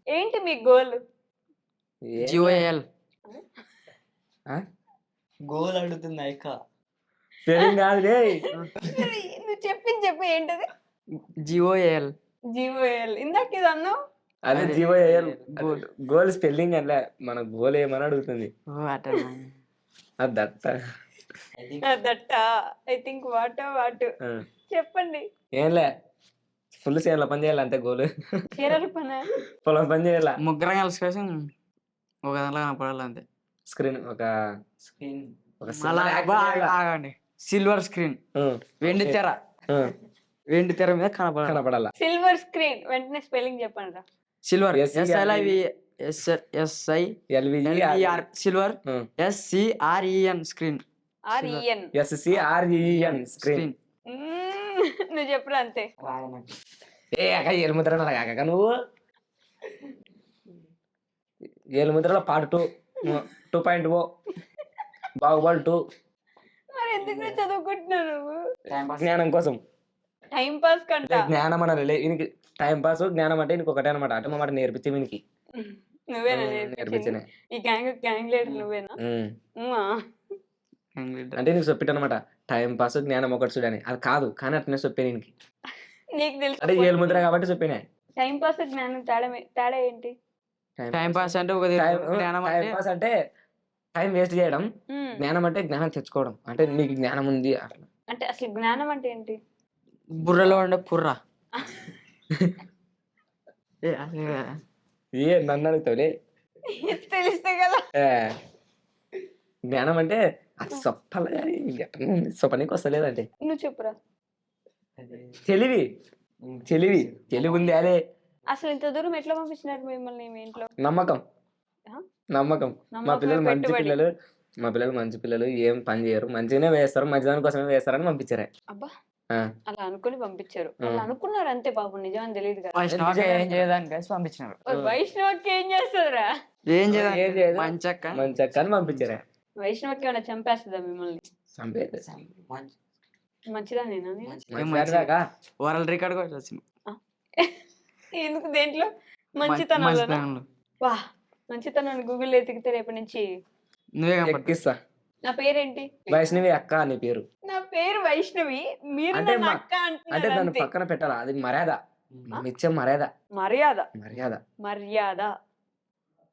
ఏంటి మీ గోల్? జిఓఎల్ గోల్ అడుగుతుంది అయ్యక. స్పెల్లింగ్ కాదు రే. నువ్వు చెప్పు ఏంటది? జిఓఎల్ జీవోఎల్. ఇందాక ఇది అన్నావు. అది అదే. జీవోఎల్. గోల్. గోల్ స్పెల్లింగ్ అట్లా మన గోల్ ఏమని అడుగుతుంది. అటనా అది దట్ట. దట్ట ఐ థింక్ వాట్ చెప్పండి. ఏంలే ఫుల్ చేయాల పని చేయాలి అంతే గోల్. చీరల పనా? పొలం పని చేయాల. ముగ్గురం కలిసి కోసం ఒక దాంట్లో కనపడాలి అంతే. స్క్రీన్ ఒక స్క్రీన్ మళ్ళా ఆగండి, సిల్వర్ స్క్రీన్, వెండి తెర, వెండి తెర మీద కనపడాలి. కనపడాల. Silver screen. వెంటనే స్పెల్లింగ్ చెప్పండి రా. Silver L V R silver SCREN screen. REN. SCREN screen. నువ్వు చెప్పురా అంతే. రాయనట్టు. ఏ అక్క ఏలుముద్ర కాక నువ్వు ఏలుముద్రలో పార్ట్ 2.0 బాహుబలి 2 మరి ఎందుకు నువ్వు చదువుకుంటున్నావు నువ్వు? Time pass. జ్ఞానం కోసం. టైం పాస్ కంట. జ్ఞానం అనాలి ఈయనకి. టైం పాస్ జ్ఞానం అంటే నీకు ఒకటే అనమాట. అటు మాట నేర్పించే వీనికి. నువ్వేనా నేర్పించనే. నేర్పించింది? ఈ గ్యాంగ్ లీడర్ నువ్వేనా? ఉమ్మా. అంటే నీకు చెప్పిట్ అనమాట. టైం పాస్ జ్ఞానం ఒకటి చూడని. అది కాదు కానీ అట్నే చెప్పాను నీకు. నీకు తెలుసు అంటే ఏలుముద్ర కాబట్టి చెప్పినా. టైం పాస్ జ్ఞానం తేడా ఏంటి? టైం పాస్ అంటే ఒక జ్ఞానం టైం అంటే పాస్ అంటే టైం వేస్ట్ చేయడం. మ్మ్. జ్ఞానం అంటే జ్ఞానం తెచ్చుకోవడం. అంటే నీకు జ్ఞానం ఉంది అట్లా. అంటే అసలు జ్ఞానం అంటే ఏంటి? బుర్రలో ఉండే పుర్ర. ఏ నన్ను అడుగుతావులే. తెలిస్తే కదా. జ్ఞానం అంటే అది సొప్పనికి వస్తలేదంటే నువ్వు చెప్పురా. తెలివి. తెలివి ఉంది అదే. అసలు ఇంత దూరం ఎట్లా పంపించినారు మిమ్మల్ని మీ ఇంట్లో? నమ్మకం. ఆ? నమ్మకం. మా నమ్మకమే పిల్లలు మంచి పెట్టుబడి. పిల్లలు. మా పిల్లలు మంచి పిల్లలు. ఏం పని చేయరు, మంచిగానే వేస్తారు, మంచిదాని కోసమే వేస్తారని పంపించారు. అబ్బా, ఆ. అలా అనుకుని పంపించారు. వాళ్ళు అనుకున్నారు అంతే పాపం, నిజమని తెలియదు కదా. వైష్ణవకి ఏం చేయడానికి కలిసి పంపించినారు. వైష్ణవకి ఏం చేస్తుందిరా? ఏం ఏం చేయదు చేయదు. మంచక్క. మంచి అక్క అని పంపించారు. వైష్ణవకి ఏమైనా చంపేస్తుందా మిమ్మల్ని? చంపేది. మంచిదా నేనా నేను? మంచిదాకా వరల్డ్ రికార్డ్ కూడా వచ్చింది ఎందుకు దేంట్లో? మంచితనంలో. మంచితనంలో. వా, మంచితనాన్ని గూగుల్లో ఎతికితే రేపటి నుంచి. నువ్వే కనపడతావు. ఎక్కిస్తా. నా పేరేంటి? వైష్ణవి అక్క నీ పేరు. నా పేరు వైష్ణవి, మీరు అంటే నన్ను మా- అక్క అంటే అంటున్నారు దాన్ని అంతే. పక్కన పెట్టాలా? అది మర్యాద. నిత్యం మర్యాద. మర్యాద. మర్యాద. మర్యాద.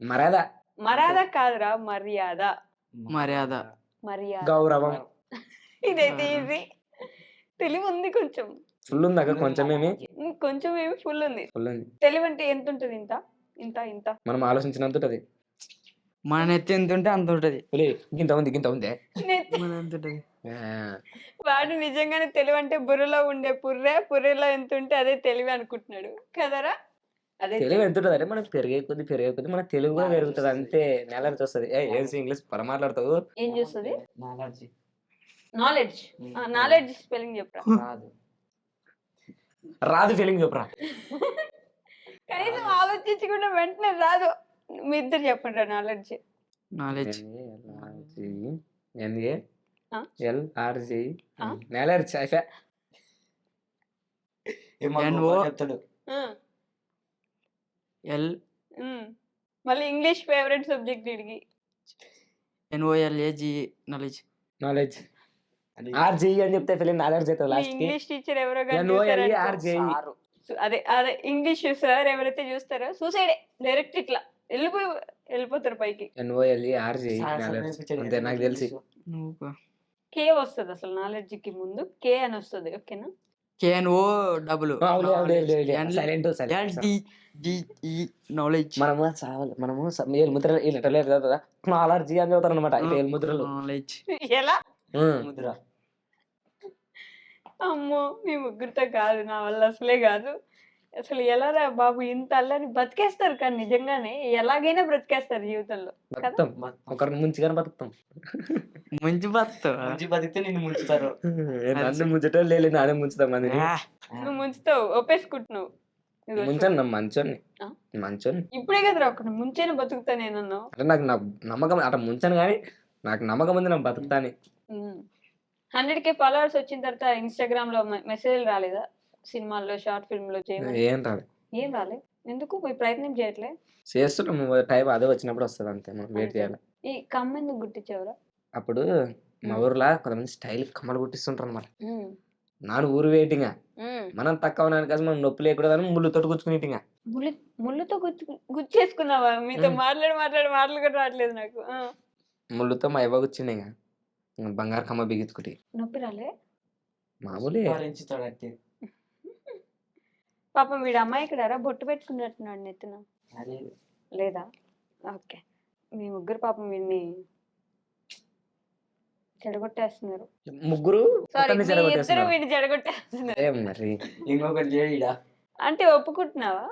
మర్యాద. మర్యాద కాదురా, మర్యాద. మర్యాద. మర్యాద. గౌరవం. ఇదైతే ఈజీ. తెలివి ఉంది కొంచెం. ఫుల్ ఉంది అక్క. కొంచెమేమి కొంచెం ఏమి ఫుల్ ఉంది. ఫుల్ ఉంది. తెలివి అంటే ఎంత ఉంటుంది? ఇంత ఇంత ఇంత. మనం ఆలోచించినంత ఉంటది. మన నెత్తి ఎంత ఉంటే అంత ఉంటది. ఒలే, గింత ఉంది గింత ఉందే. మన ఎంత ఉంటది. ఆ, వాడు నిజంగానే తెలివి అంటే బుర్రలో ఉండే పుర్రెలో ఎంత ఉంటే అదే తెలివి అనుకుంటున్నాడు కదరా. అదే తెలుగు ఎంత ఉంటుంది అంటే మనకు పెరిగే కొద్ది మన తెలుగు కూడా పెరుగుతుంది అంతే. నెల వస్తుంది. ఏం ఇంగ్లీష్ పొర మాట్లాడతావు? ఏం చేస్తుంది? నాలెడ్జ్. నాలెడ్జ్. నాలెడ్జ్ స్పెల్లింగ్ చెప్పరా. రాదు. రాదు ఫీలింగ్ చెప్పురా. కనీసం ఆలోచించకుండా వెంటనే రాదు. మీ ఇద్దరు చెప్పండి నాలెడ్జ్. నాలెడ్జ్. ఆ? NALRG ఆ? నాలెడ్జ్ అయిపోయా. ఏమో NO. చెప్తాడు. L మళ్ళీ ఇంగ్లీష్ ఫేవరెట్ సబ్జెక్ట్ ఇడిగి. NOLAG knowledge. నాలెడ్జ్. RG అని చెప్తే ఫీలింగ్ నాలెడ్జ్ అవుతుంది లాస్ట్ కి. ఇంగ్లీష్ టీచర్ ఎవరో కానీ NOLERG. సారు. అదే అదే ఇంగ్లీష్ సార్ ఎవరైతే చూస్తారో సూసైడే డైరెక్ట్ ఇట్లా వెళ్ళిపోతారు పైకి. NOLERG సార్ నాలెడ్జ్ నేర్పించాడు అంతే కదా నాకు తెలిసి. ఇంగ్లీషు. నువ్వు కే వస్తుంది అసలు నాలెడ్జ్ కి ముందు కే అని వస్తుంది. ఓకేనా? KNO silent LDDE knowledge. మనము ఏలు ముద్రలు ఈ లెటర్లు చదువుతా నాలెడ్జీ అని చదువుతారు అనమాట. ఏలు ముద్రలు. నాలెడ్జ్. ఎలా? ముద్ర. అమ్మో, మీ ముగ్గురితో కాదు, నా వల్ల అసలే కాదు. అసలు ఎలా రా బాబు, ఇంత అల్లని బతికేస్తారు. కానీ నిజంగానే ఎలాగైనా బ్రతికేస్తారు జీవితంలో. బతుకుతాం. ఒకరిని ముంచిగానే బతుకుతాం. మంచి బతుకుతావు. మంచి బతికితే నిన్ను ముంచుతారు. నన్ను ముంచటం లేదు, నానే ముంచుతాం మందిని. నువ్వు ముంచుతావు, ఒప్పేసుకుంటున్నావు. ఇదిగో ముంచాను నా మంచోని. ఆ? మంచోని ఇప్పుడే కదరా ఒక ముంచైనా బతుకుతా నేనన్నావు. అంటే నాకు నమ్మకం అట్లా ముంచాను కానీ నాకు నమ్మకం ఉంది నేను బతుకుతాని. 100K ఫాలోవర్స్ వచ్చిన తర్వాత ఇన్‌స్టాగ్రామ్‌లో మెసేజ్‌లు రాలేదా? సినిమాల్లో, షార్ట్ ఫిల్మ్‌లో చేయమని. ఏం రాలే. ఏం రాలే? ఎందుకు? మీరు ప్రయత్నం చేయట్లే? చేస్తున్నాం టైం అదే వచ్చినప్పుడు వస్తది అంతే. మనం వెయిట్ అంతే. చేయాలి. ఈ కమ్మ ఎందుకు గుట్టించావురా? అప్పుడు మా హ్మ్. ఊర్లో కొంతమంది స్టైల్ కమ్మలు కుట్టిస్తుంటారన్నమాట. హ్మ్. నాను ఊరు వెయిటింగా. హ్మ్. మనం తక్కువ ఉన్నాను కోసం మనం నొప్పి లేకూడదని ముళ్ళుతోటి గుచ్చుకునేటింగా. ముల్లు ముల్లుతో గుచ్చేసుకున్నావా? మీతో హ్మ్. మాటలు కూడా రావట్లేదు నాకు. ఆ! ముళ్ళుతో మా యవ్వ గుచ్చిండింగా. బంగారు కమ్మ బిగించుకుటి. నొప్పి రాలే? మామూలే. భరించుతాడు అంతే. పాపం వీడు అమాయకుడారా? బొట్టు పెట్టుకున్నట్టున్నాడు నెత్తిన. అదే లేదా? ఓకే. మీ ముగ్గురు పాపం వీడిని చెడగొట్టేస్తున్నారు. ముగ్గురు సారీ, ఒకరిని మీ ఇద్దరు చెడగొట్టేస్తున్నారు. వీడిని చెడగొట్టేస్తున్నారు. ఏం మరి ఇంకొకటి చేయడా అంటే ఒప్పుకుంటున్నావా?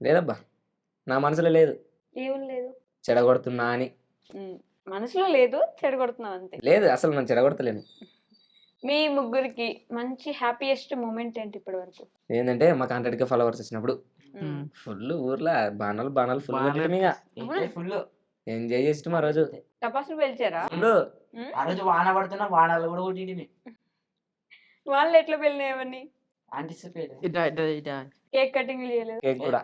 లేదబ్బా. నా మనసులో లేదు. ఏం లేదు. చెడగొడుతున్నా అని. మనసులో లేదు, చెడగొడుతున్నావు అంతే. లేదు అసలు నేను చెడగొడతలేను. మీ ముగ్గురికి మంచి హ్యాపీయెస్ట్ మూమెంట్ ఏంటి ఇప్పటి వరకు? ఏందంటే మాకు 100K ఫాలోవర్స్ వచ్చినప్పుడు హ్మ్. ఫుల్ ఊర్లో బాణాలు ఫుల్ బాణాలు కొట్టినాం ఇక. ఏంటే ఫుల్ ఎంజాయ్ చేసినాం ఆ రోజు. టపాసులు పేల్చారా? ఫుల్ ఉమ్? ఆ రోజు వాన పడుతున్నా వానాలు కూడా కొట్టింది వాళ్ళు ఎట్లా పెళ్ళినాయి అవన్నీ? ఆంటిసిపేట్ ఇటా కేక్ కటింగ్ చేయలేదు. కేక్ కూడా.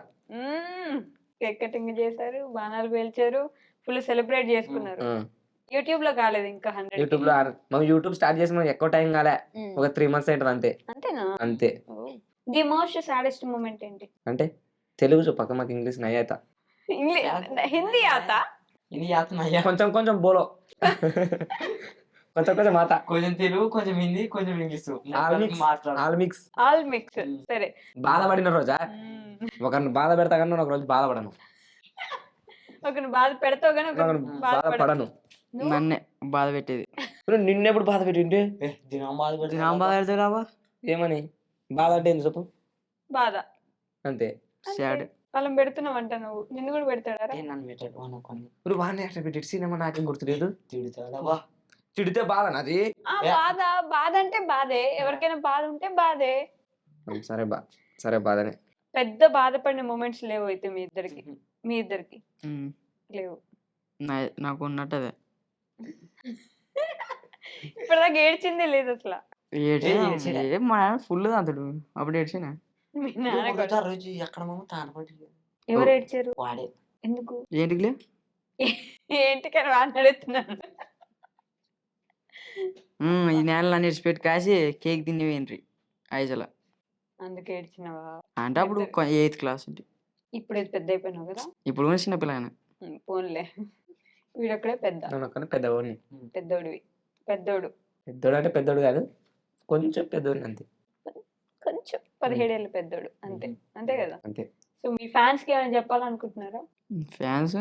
కేక్ కటింగ్ చేశారు, బాణాలు పేల్చారు, ఫుల్ సెలబ్రేట్ చేసుకున్నారు. ఆ. యూట్యూబ్ లో కాలేదు ఇంకా 100K. యూట్యూబ్ లో మనం యూట్యూబ్ స్టార్ట్ చేసి మనం ఎక్కువ టైం కాలే. ఒక 3 months అయింటది అంతే. అంతేనా? అంతే. ది మోస్ట్ సాడెస్ట్ మూమెంట్ ఏంటి? అంటే తెలుగు చెప్పక మాకు ఇంగ్లీష్ నయ్యాత. ఇంగ్లీష్, హిందీ ఆత? ఇది చేస్తున్నాయ్యా కొంచెం కొంచెం బోలో. కొంచెం కొంచెం మాత. కొంచెం తెలుగు కొంచెం హిందీ కొంచెం English all mix. All mix. సరే. బాధపడిన రోజా ఒకరిని బాధ పెడతా కానీ నేను ఒక రోజు బాధపడను. ఒకరిని బాధ పెడతావు కానీ ఒకరిని ఒకరిని బాధపడను. బాధపడను. నన్నే బాధ పెట్టేది. నిన్నెప్పుడు బాధ పెట్టింటే దినం బాధపడి నా బాధ పెడితే రాబా ఏమని బాధ అంటే ఏంది చెప్పు బాధ అంతే. సాడ్. వాళ్ళని పెడుతున్నావంట నువ్వు. నిన్ను కూడా పెడతాడారా? నన్ను పెట్టాడు అనుకోని ఇప్పుడు వాడిని అట్లా పెట్టి సినిమా నాకేం గుర్తులేదు. తిడతాడా చిడితే బాధ నాది. బాధ అంటే బాధే. ఎవరికైనా బాధ ఉంటే బాధే. సరే బాధనే. పెద్ద బాధపడిన మూమెంట్స్ లేవు అయితే మీ ఇద్దరికి లేవు. నాకు ఉన్నట్టు అదే ఇప్పటిదాకా ఏడ్చిందే లేదు అసలు. ఏడ్చినా మా నాన్న ఫుల్ అతడు అప్పుడు ఏడ్చినా. మీ నాన్న కూడా. రోజు ఎక్కడ తానపడి ఎవరు ఏడ్చారు? వాడే ఎందుకు? ఏంటికి ఏంటికని వాడిని అడుగుతున్నాను. ఈ నేల అన్ని పెట్టి కాసి కేక్ తిని పోయిండ్రి ఐజల. అందుకే ఏడ్చినావా? అంటే అప్పుడు 8th class ఉంది. ఇప్పుడు పెద్ద అయిపోయినావు కదా. ఇప్పుడు కూడా చిన్న పిల్లగానే. పోన్లే. వీడొక్కడే పెద్ద. నేను పెద్దవాడిని. పెద్దోడివి. పెద్దోడు అంటే పెద్దోడు కాదు, కొంచెం పెద్దోడిని అంతే. కొంచెం 17 ఏళ్ళ పెద్దోడు అంతే. అంతే కదా. అంతే. సో మీ ఫ్యాన్స్ కి ఏమైనా చెప్పాలనుకుంటున్నారా? ఫ్యాన్స్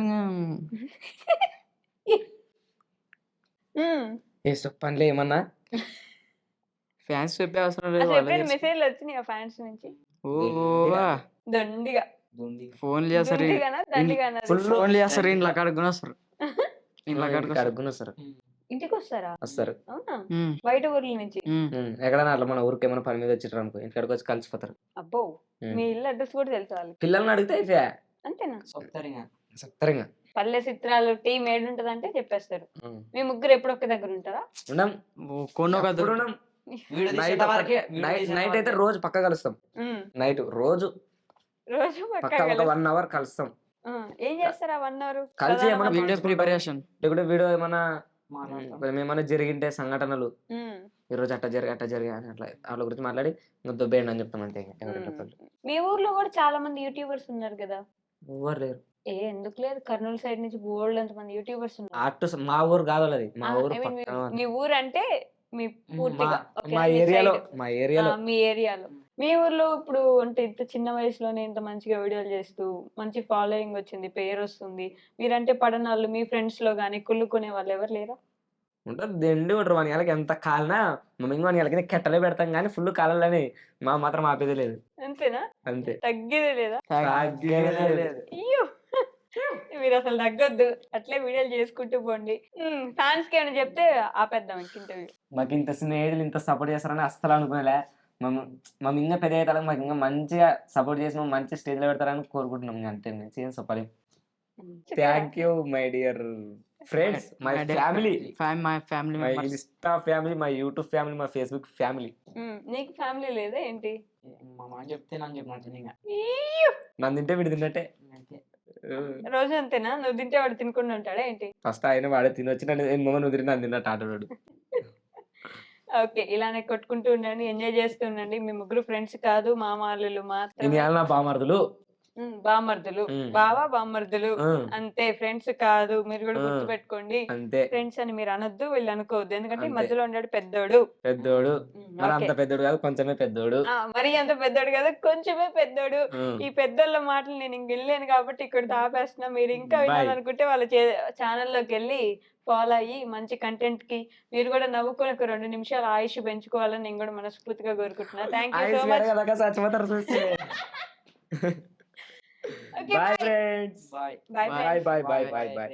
ఏ పనిలే ఏమన్నా ఫ్యాన్స్ చెప్పే అవసరం లేదు. అసలు వాళ్ళే ఎప్పుడైనా తెలుసు. మెసేజ్లు వచ్చినాయా ఫ్యాన్స్ నుంచి? దండిగా. ఫోన్లు చేస్తారు. దండిగానా దండిగానా? ఫోన్లు చేస్తారు. ఇంట్లో కాడుకుని వస్తారు. ఇంట్లో కాడుకుని అడుగుని వస్తారు. ఇంటికి వస్తారా? వస్తారు. అవునా? బయట ఊర్ల నుంచి? ఎక్కడైనా అట్లా మన ఊరికి ఏమైనా పని మీద వచ్చిర్రు అనుకో ఇంటికాడికి వచ్చి కలిసిపోతారు. అబ్బో, మీ ఇల్లు అడ్రస్ కూడా తెలుసా వాళ్ళకి? పిల్లల్ని అడిగితే అయిపోయా. అంతేనా? సత్తరంగా పల్లె చిత్రాలు టీం ఏడుంటదంటే చెప్పేస్తారు. మీ ముగ్గురు ఎప్పుడు ఒక్క దగ్గర ఉంటారా? ఉన్నాం. కొన్నొక నైట్ అయితే రోజు పక్క కలుస్తాం. నైట్ రోజు పక్క ఒక 1 hour కలుస్తాం. ఏం చేస్తారా 1 hour? కలిసి ఏమన్నా వీడియో ప్రిపరేషన్ లేకుంటే వీడియో ఏమన్నా జరిగింటే సంఘటనలు ఈ రోజు అట్ట జరిగా అని అట్లా వాళ్ళ గురించి మాట్లాడి దొబ్బేయండి అని చెప్తాం అంతే. మీ ఊర్లో కూడా చాలా మంది యూట్యూబర్స్ ఉన్నారు కదా. ఎవరు లేరు. ఎందుకు లేదు? కర్నూలు సైడ్ నుంచి బోల్డ్ అంత మంది యూట్యూబర్స్ ఉన్నారు. మా ఊరు కాదు అది. మా ఊరు మీ ఊరు అంటే మీ పూర్తిగా మా ఏరియాలో మీ ఏరియాలో. మీ ఊర్లో ఇప్పుడు అంటే ఇంత చిన్న వయసులోనే ఇంత మంచిగా వీడియోలు చేస్తూ మంచి ఫాలోయింగ్ వచ్చింది, పేరు వస్తుంది. మీరంటే పడనాళ్ళు మీ ఫ్రెండ్స్ లో గానీ కుళ్ళుకునే వాళ్ళు ఎవరు లేరా? ఉంటుంది. దండి ఉంటారు. 1 ఏళ్ళకి ఎంత కాలినా మమ్మీ 1 ఏళ్ళకి కెట్టలే పెడతాం కానీ ఫుల్ కాలని మాత్రం ఆపేదే లేదు. అంతేనా? అంతే. తగ్గేదే లేదా? తగ్గేదే లేదు. అయ్యో, మీరు అసలు తగ్గొద్దు. అట్లే వీడియోలు చేసుకుంటూ పోండి. ఫ్యాన్స్ కి ఏమైనా చెప్తే ఆపేద్దాం ఇంటర్వ్యూ. మాకు ఇంత స్నేహితులు ఇంత సపోర్ట్ చేస్తారని అస్సలు అనుకోలే. మమ్మీ ఇంకా పెద్ద అవుతారు మాకు ఇంకా మంచిగా సపోర్ట్ చేసి మంచి స్టేజ్ లో పెడతారని కోరుకుంటున్నాం. అంతే ఏం చెప్పాలి. Thank you my dear friends, my family, my family my members. Insta family, my YouTube family, my Facebook family. నీకు ఫ్యామిలీ లేదా ఏంటి? మా మామ చెప్తే నన్ను చెప్పినట్టు ఇంకా ఈయ్యు! నన్ను తింటే వీడు తిన్నట్టే. అంతే. రోజు అంతేనా? నువ్వు తింటే వాడు తినకుండా ఉంటాడా ఏంటి? ఫస్ట్ ఆయన వాడే తినొచ్చి నన్ను నువ్వు తిని నన్ను తిన్నట్టు ఆటోడు. ఓకే, ఇలానే కొట్టుకుంటూ ఉండండి, ఎంజాయ్ చేస్తూ ఉండండి. మీ ముగ్గురు ఫ్రెండ్స్ కాదు, మామలు మాత్రమే. నేను నా బామర్దులు. బామర్దులు, బావా బామర్దులు అంతే, ఫ్రెండ్స్ కాదు. మీరు కూడా ఉమ్. గుర్తు పెట్టుకోండి. అంతే, ఫ్రెండ్స్ అని మీరు అనొద్దు, వీళ్ళు అనుకోవద్దు, ఎందుకంటే ఈ అంతే. మధ్యలో ఉన్నాడు పెద్దోడు. పెద్దోడు. మరి అంత ఓకే. పెద్దోడు కాదు, కొంచెమే పెద్దోడు. మరి అంత పెద్దోడు కదా, కొంచెమే పెద్దోడు. ఈ పెద్దోళ్ళ మాటలు నేను ఇంక వినలేను కాబట్టి ఇక్కడ ఆపేస్తున్నా. మీరు ఇంకా Bye. వినాలనుకుంటే వాళ్ళ ఛానల్లోకి వెళ్ళి ఫాలో అయ్యి మంచి కంటెంట్ కి మీరు కూడా నవ్వుకొని ఒక 2 నిమిషాలు ఆయుష్ పెంచుకోవాలని నేను కూడా మనస్ఫూర్తిగా కోరుకుంటున్నా. Thank you so much. చచ్చిపోతారు చూస్తే. Okay, bye bye. Friends. Bye Bye, bye friends. Bye bye bye bye.